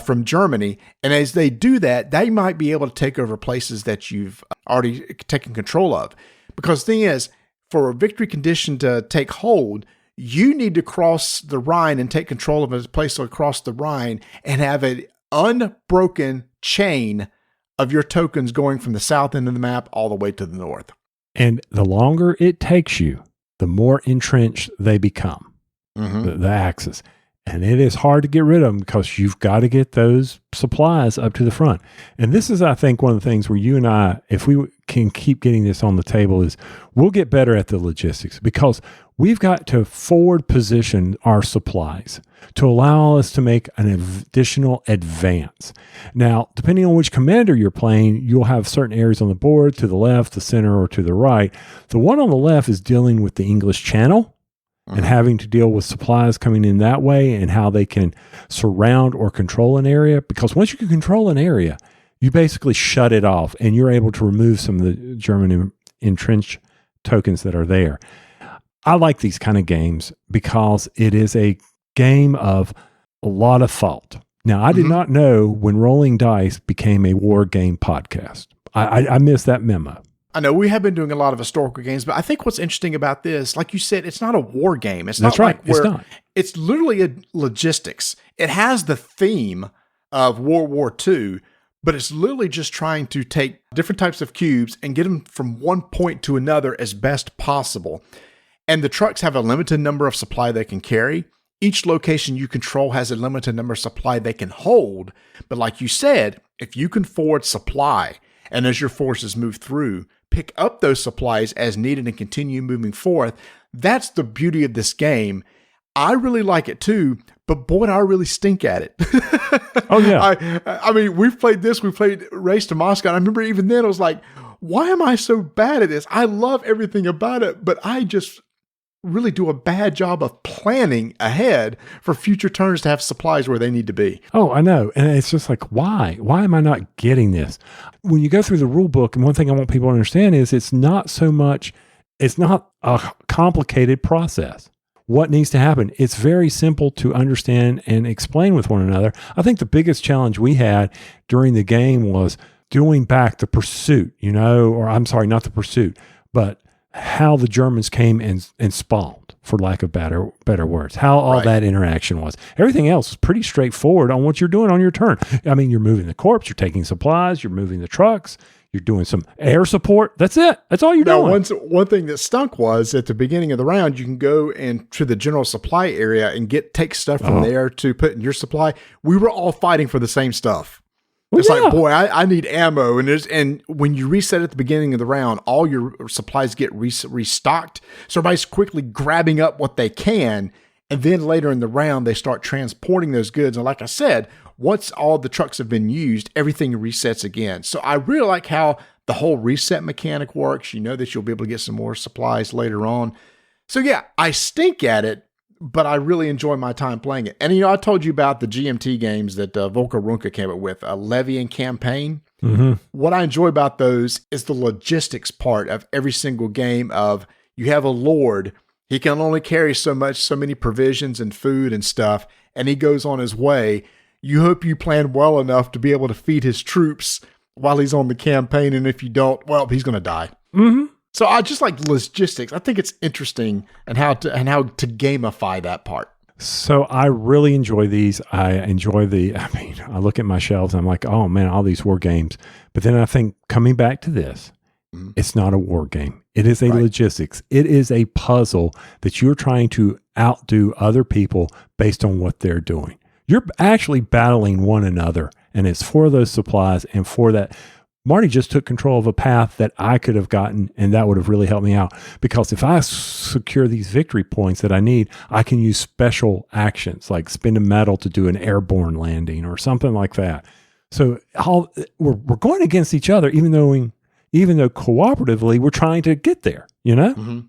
from Germany. And as they do that, they might be able to take over places that you've already taken control of. Because the thing is, for a victory condition to take hold, you need to cross the Rhine and take control of a place across the Rhine and have an unbroken chain of your tokens going from the south end of the map all the way to the north. And the longer it takes you, the more entrenched they become, the Axis. And it is hard to get rid of them because you've got to get those supplies up to the front. And this is, I think, one of the things where you and I, if we can keep getting this on the table, is we'll get better at the logistics because we've got to forward position our supplies to allow us to make an additional advance. Now, depending on which commander you're playing, you'll have certain areas on the board to the left, the center, or to the right. The one on the left is dealing with the English Channel and having to deal with supplies coming in that way and how they can surround or control an area. Because once you can control an area, you basically shut it off and you're able to remove some of the German entrenched tokens that are there. I like these kind of games because it is a game of a lot of thought. Now, I did not know when Rolling Dice became a war game podcast. I missed that memo. I know we have been doing a lot of historical games, but I think what's interesting about this, like you said, it's not a war game. It's That's not right. like where It's not. It's literally a logistics. It has the theme of World War II, but it's literally just trying to take different types of cubes and get them from one point to another as best possible. And the trucks have a limited number of supply they can carry. Each location you control has a limited number of supply they can hold. But like you said, if you can forward supply, and as your forces move through, pick up those supplies as needed and continue moving forth, that's the beauty of this game. I really like it too, but boy, do I really stink at it. Oh, yeah. I mean, we played Race to Moscow, and I remember even then I was like, why am I so bad at this? I love everything about it, but I just really do a bad job of planning ahead for future turns to have supplies where they need to be. Oh, I know. And it's just like, why? Why am I not getting this? When you go through the rule book, and one thing I want people to understand is it's not a complicated process. What needs to happen? It's very simple to understand and explain with one another. I think the biggest challenge we had during the game was doing back the pursuit, or I'm sorry, not the pursuit, but how the Germans came and spawned, for lack of better words, how all that interaction was. Everything else is pretty straightforward on what you're doing on your turn. I mean, you're moving the corps, you're taking supplies, you're moving the trucks, you're doing some air support. That's it. That's all you're doing. One thing that stunk was at the beginning of the round, you can go to the general supply area and take stuff from there to put in your supply. We were all fighting for the same stuff. It's like, boy, I need ammo. And when you reset at the beginning of the round, all your supplies get restocked. So everybody's quickly grabbing up what they can. And then later in the round, they start transporting those goods. And like I said, once all the trucks have been used, everything resets again. So I really like how the whole reset mechanic works. You know that you'll be able to get some more supplies later on. So yeah, I stink at it, but I really enjoy my time playing it. And, I told you about the GMT games that Volker Runke came up with, Levy and Campaign. What I enjoy about those is the logistics part of every single game of you have a lord. He can only carry so many provisions and food and stuff, and he goes on his way. You hope you plan well enough to be able to feed his troops while he's on the campaign, and if you don't, well, he's going to die. So I just like logistics. I think it's interesting and how to gamify that part. So I really enjoy these. I look at my shelves and I'm like, oh man, all these war games. But then I think coming back to this, it's not a war game. It is a logistics. It is a puzzle that you're trying to outdo other people based on what they're doing. You're actually battling one another, and it's for those supplies and for that. Marty just took control of a path that I could have gotten, and that would have really helped me out. Because if I secure these victory points that I need, I can use special actions like spend a medal to do an airborne landing or something like that. So we're going against each other, even though cooperatively we're trying to get there, you know? Mm-hmm.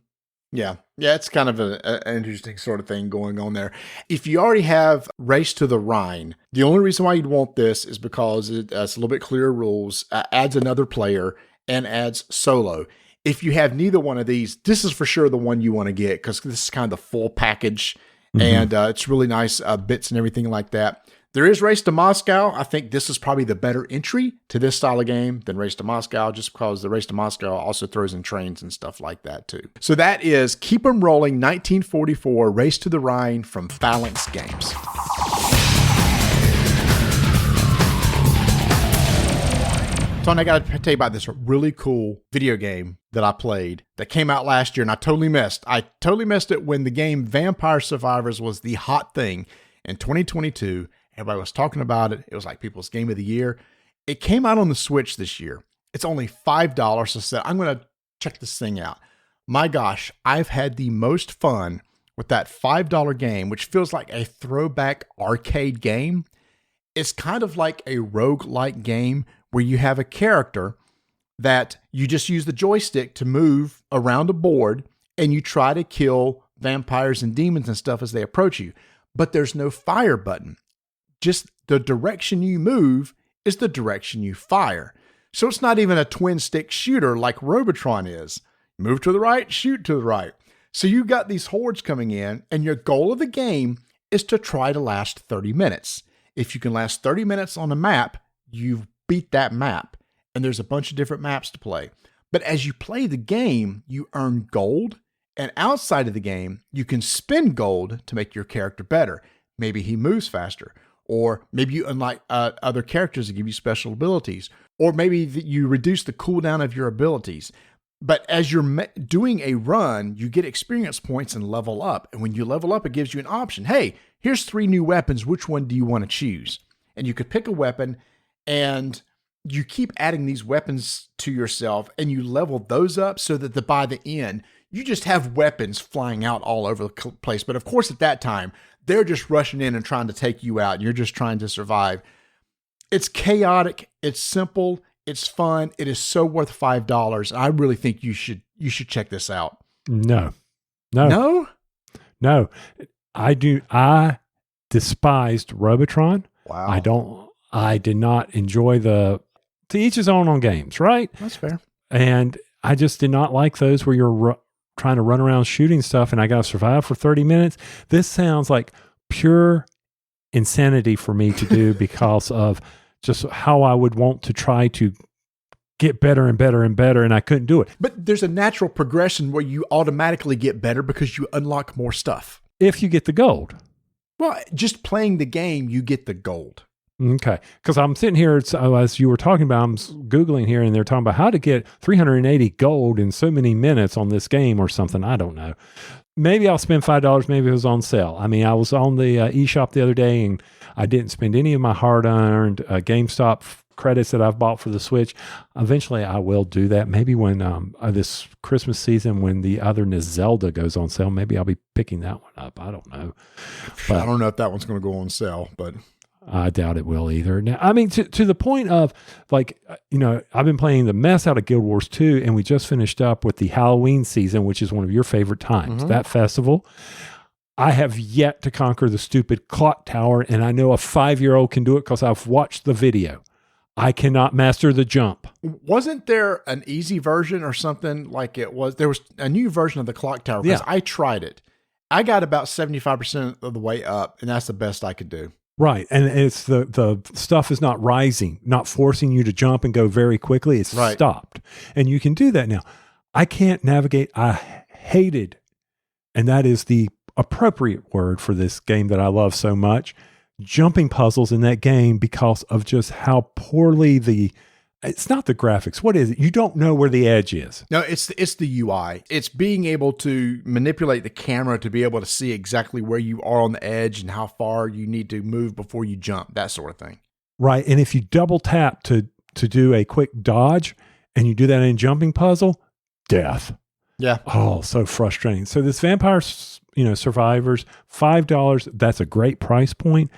Yeah. Yeah, it's kind of an interesting sort of thing going on there. If you already have Race to the Rhine, the only reason why you'd want this is because it's a little bit clearer rules, adds another player, and adds solo. If you have neither one of these, this is for sure the one you want to get because this is kind of the full package, and it's really nice bits and everything like that. There is Race to Moscow. I think this is probably the better entry to this style of game than Race to Moscow, just because the Race to Moscow also throws in trains and stuff like that too. So that is Keep 'em Rolling 1944 Race to the Rhine from Phalanx Games. Tony, I got to tell you about this really cool video game that I played that came out last year and I totally missed. I totally missed it when the game Vampire Survivors was the hot thing in 2022. Everybody was talking about it. It was like people's game of the year. It came out on the Switch this year. It's only $5. So I said, I'm going to check this thing out. My gosh, I've had the most fun with that $5 game, which feels like a throwback arcade game. It's kind of like a roguelike game where you have a character that you just use the joystick to move around a board and you try to kill vampires and demons and stuff as they approach you. But there's no fire button. Just the direction you move is the direction you fire. So it's not even a twin stick shooter like Robotron is. Move to the right, shoot to the right. So you got these hordes coming in, and your goal of the game is to try to last 30 minutes. If you can last 30 minutes on a map, you've beat that map. And there's a bunch of different maps to play. But as you play the game, you earn gold. And outside of the game, you can spend gold to make your character better. Maybe he moves faster. Or maybe you unlock other characters that give you special abilities. Or maybe you reduce the cooldown of your abilities. But as you're doing a run, you get experience points and level up. And when you level up, it gives you an option. Hey, here's 3 new weapons. Which one do you want to choose? And you could pick a weapon and you keep adding these weapons to yourself and you level those up so that by the end, you just have weapons flying out all over the place. But of course, at that time, they're just rushing in and trying to take you out. And you're just trying to survive. It's chaotic. It's simple. It's fun. It is so worth $5. I really think you should check this out. No. I despised Robotron. Wow. I did not enjoy to each his own on games, right? That's fair. And I just did not like those where you're trying to run around shooting stuff and I got to survive for 30 minutes. This sounds like pure insanity for me to do because of just how I would want to try to get better and better and better, and I couldn't do it. But there's a natural progression where you automatically get better because you unlock more stuff. If you get the gold. Well, just playing the game, you get the gold. Okay. Because I'm sitting here, as you were talking about, I'm Googling here, and they're talking about how to get 380 gold in so many minutes on this game or something. I don't know. Maybe I'll spend $5. Maybe it was on sale. I mean, I was on the eShop the other day, and I didn't spend any of my hard-earned GameStop credits that I've bought for the Switch. Eventually, I will do that. Maybe when this Christmas season, when the otherness Zelda goes on sale, maybe I'll be picking that one up. I don't know. But I don't know if that one's going to go on sale, but I doubt it will either. Now, I mean, to the point of like, I've been playing the mess out of Guild Wars 2, and we just finished up with the Halloween season, which is one of your favorite times, that festival. I have yet to conquer the stupid clock tower, and I know a 5-year-old can do it because I've watched the video. I cannot master the jump. Wasn't there an easy version or something like it was? There was a new version of the clock tower because I tried it. I got about 75% of the way up, and that's the best I could do. Right. And it's the stuff is not rising, not forcing you to jump and go very quickly. It's stopped. And you can do that now. I can't navigate. I hated, and that is the appropriate word for this game that I love so much, jumping puzzles in that game because of just how poorly it's not the graphics. What is it? You don't know where the edge is. No, it's the UI. It's being able to manipulate the camera to be able to see exactly where you are on the edge and how far you need to move before you jump, that sort of thing. Right. And if you double tap to do a quick dodge and you do that in a jumping puzzle, death. Yeah. Oh, so frustrating. So this Vampire, Survivors, $5, that's a great price point.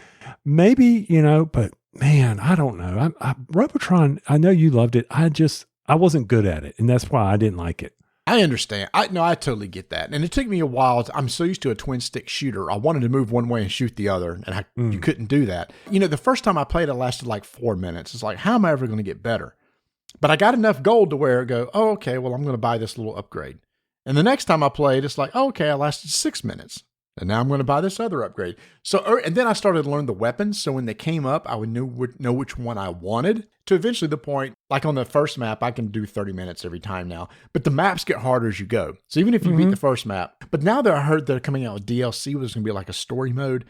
Maybe, but man, I don't know. Robotron, I know you loved it. I wasn't good at it. And that's why I didn't like it. I understand. I totally get that. And it took me a while. I'm so used to a twin stick shooter. I wanted to move one way and shoot the other. And you couldn't do that. The first time I played, it lasted like 4 minutes. It's like, how am I ever going to get better? But I got enough gold to where I go, oh, okay, well, I'm going to buy this little upgrade. And the next time I played, it's like, oh, okay, I lasted 6 minutes. And now I'm going to buy this other upgrade. And then I started to learn the weapons. So when they came up, I would know which one I wanted, to eventually the point, like on the first map, I can do 30 minutes every time now. But the maps get harder as you go. So even if you beat the first map, but now that I heard they're coming out with DLC, there's going to be like a story mode,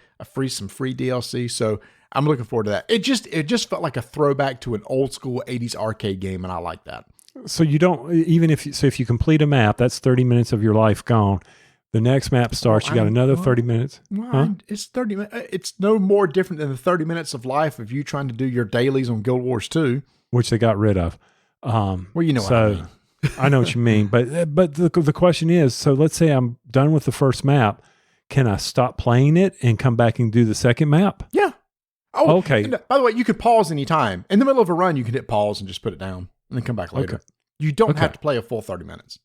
some free DLC. So I'm looking forward to that. It just felt like a throwback to an old school 80s arcade game. And I like that. So you don't, if you complete a map, that's 30 minutes of your life gone. The next map starts. You got another 30 minutes. Well, it's 30 minutes. It's no more different than the 30 minutes of life of you trying to do your dailies on Guild Wars 2, which they got rid of. Well, you know what I mean. I know what you mean. But the question is, so let's say I'm done with the first map. Can I stop playing it and come back and do the second map? Yeah. Oh, okay. And by the way, you could pause anytime. In the middle of a run, you can hit pause and just put it down and then come back later. Okay. You don't have to play a full 30 minutes.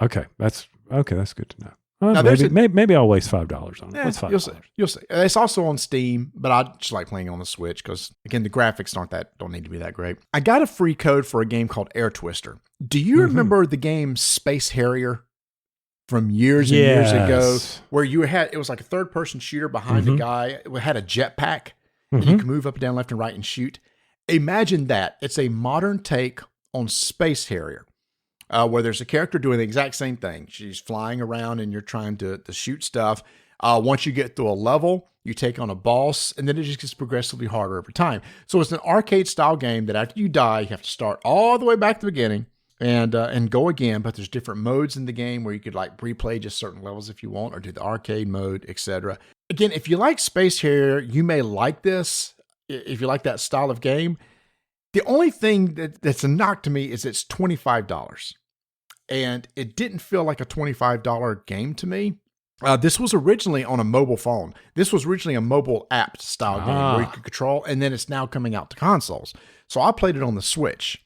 Okay. That's good to know. Well, maybe I'll waste $5 on it. What's $5? You'll see. It's also on Steam, but I just like playing on the Switch because, again, the graphics don't need to be that great. I got a free code for a game called Air Twister. Do you remember the game Space Harrier from years and years ago, where it was like a third-person shooter behind a guy who had a jetpack, and you can move up and down, left and right, and shoot? Imagine that. It's a modern take on Space Harrier. Where there's a character doing the exact same thing. She's flying around and you're trying to shoot stuff. Once you get through a level, you take on a boss, and then it just gets progressively harder over time. So it's an arcade-style game that after you die, you have to start all the way back to the beginning and go again. But there's different modes in the game where you could like replay just certain levels if you want, or do the arcade mode, etc. Again, if you like Space Harrier, you may like this. If you like that style of game, the only thing that's a knock to me is it's $25. And it didn't feel like a $25 game to me. This was originally on a mobile phone. This was originally a mobile app style game where you could control, and then it's now coming out to consoles. So I played it on the Switch.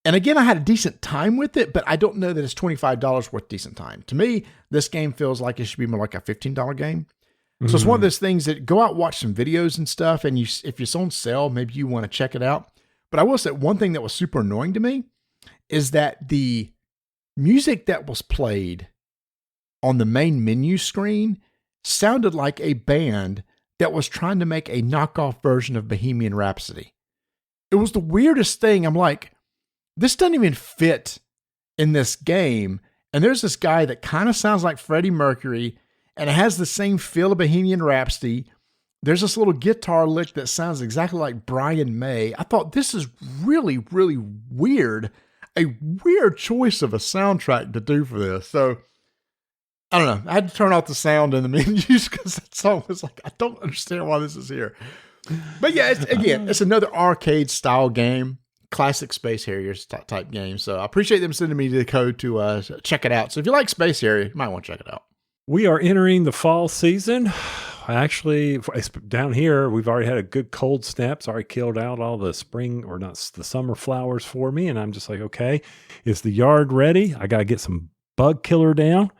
And again, I had a decent time with it, but I don't know that it's $25 worth decent time. To me, this game feels like it should be more like a $15 game. So it's one of those things that go out, watch some videos and stuff, and if it's on sale, maybe you want to check it out. But I will say one thing that was super annoying to me is that the music that was played on the main menu screen sounded like a band that was trying to make a knockoff version of Bohemian Rhapsody. It was the weirdest thing. I'm like, this doesn't even fit in this game. And there's this guy that kind of sounds like Freddie Mercury, and it has the same feel of Bohemian Rhapsody. There's this little guitar lick that sounds exactly like Brian May. I thought, this is really, really weird. A weird choice of a soundtrack to do for this. So, I don't know. I had to turn off the sound in the menus because that song was like, I don't understand why this is here. But yeah, it's another arcade style game. Classic Space Harrier type game. So I appreciate them sending me the code to check it out. So if you like Space Harrier, you might want to check it out. We are entering the fall season. Actually, down here, we've already had a good cold snap. It's already killed out all the spring, or not the summer flowers for me. And I'm just like, okay, is the yard ready? I got to get some bug killer down.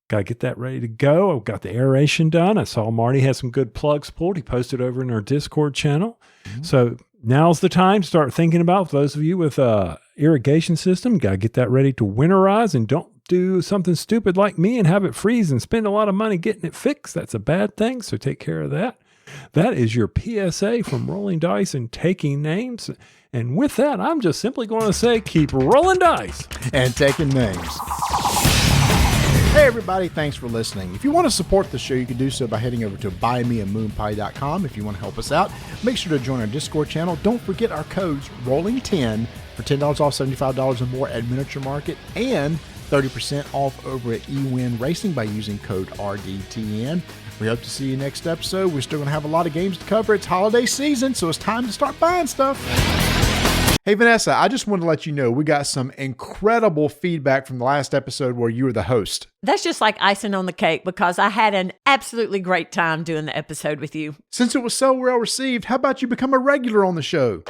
Got to get that ready to go. I've got the aeration done. I saw Marty had some good plugs pulled. He posted over in our Discord channel. So now's the time to start thinking about, for those of you with a irrigation system, got to get that ready to winterize, and don't do something stupid like me and have it freeze and spend a lot of money getting it fixed. That's a bad thing. So take care of that. That is your PSA from Rolling Dice and Taking Names. And with that, I'm just simply going to say, keep rolling dice and taking names. Hey everybody, thanks for listening. If you want to support the show, you can do so by heading over to buymeamoonpie.com. If you want to help us out, make sure to join our Discord channel. Don't forget our codes, Rolling10 for $10 off $75 or more at Miniature Market, and 30% off over at Ewin Racing by using code RDTN. We hope to see you next episode. We're still going to have a lot of games to cover. It's holiday season, so it's time to start buying stuff. Hey, Vanessa, I just wanted to let you know we got some incredible feedback from the last episode where you were the host. That's just like icing on the cake because I had an absolutely great time doing the episode with you. Since it was so well received, how about you become a regular on the show?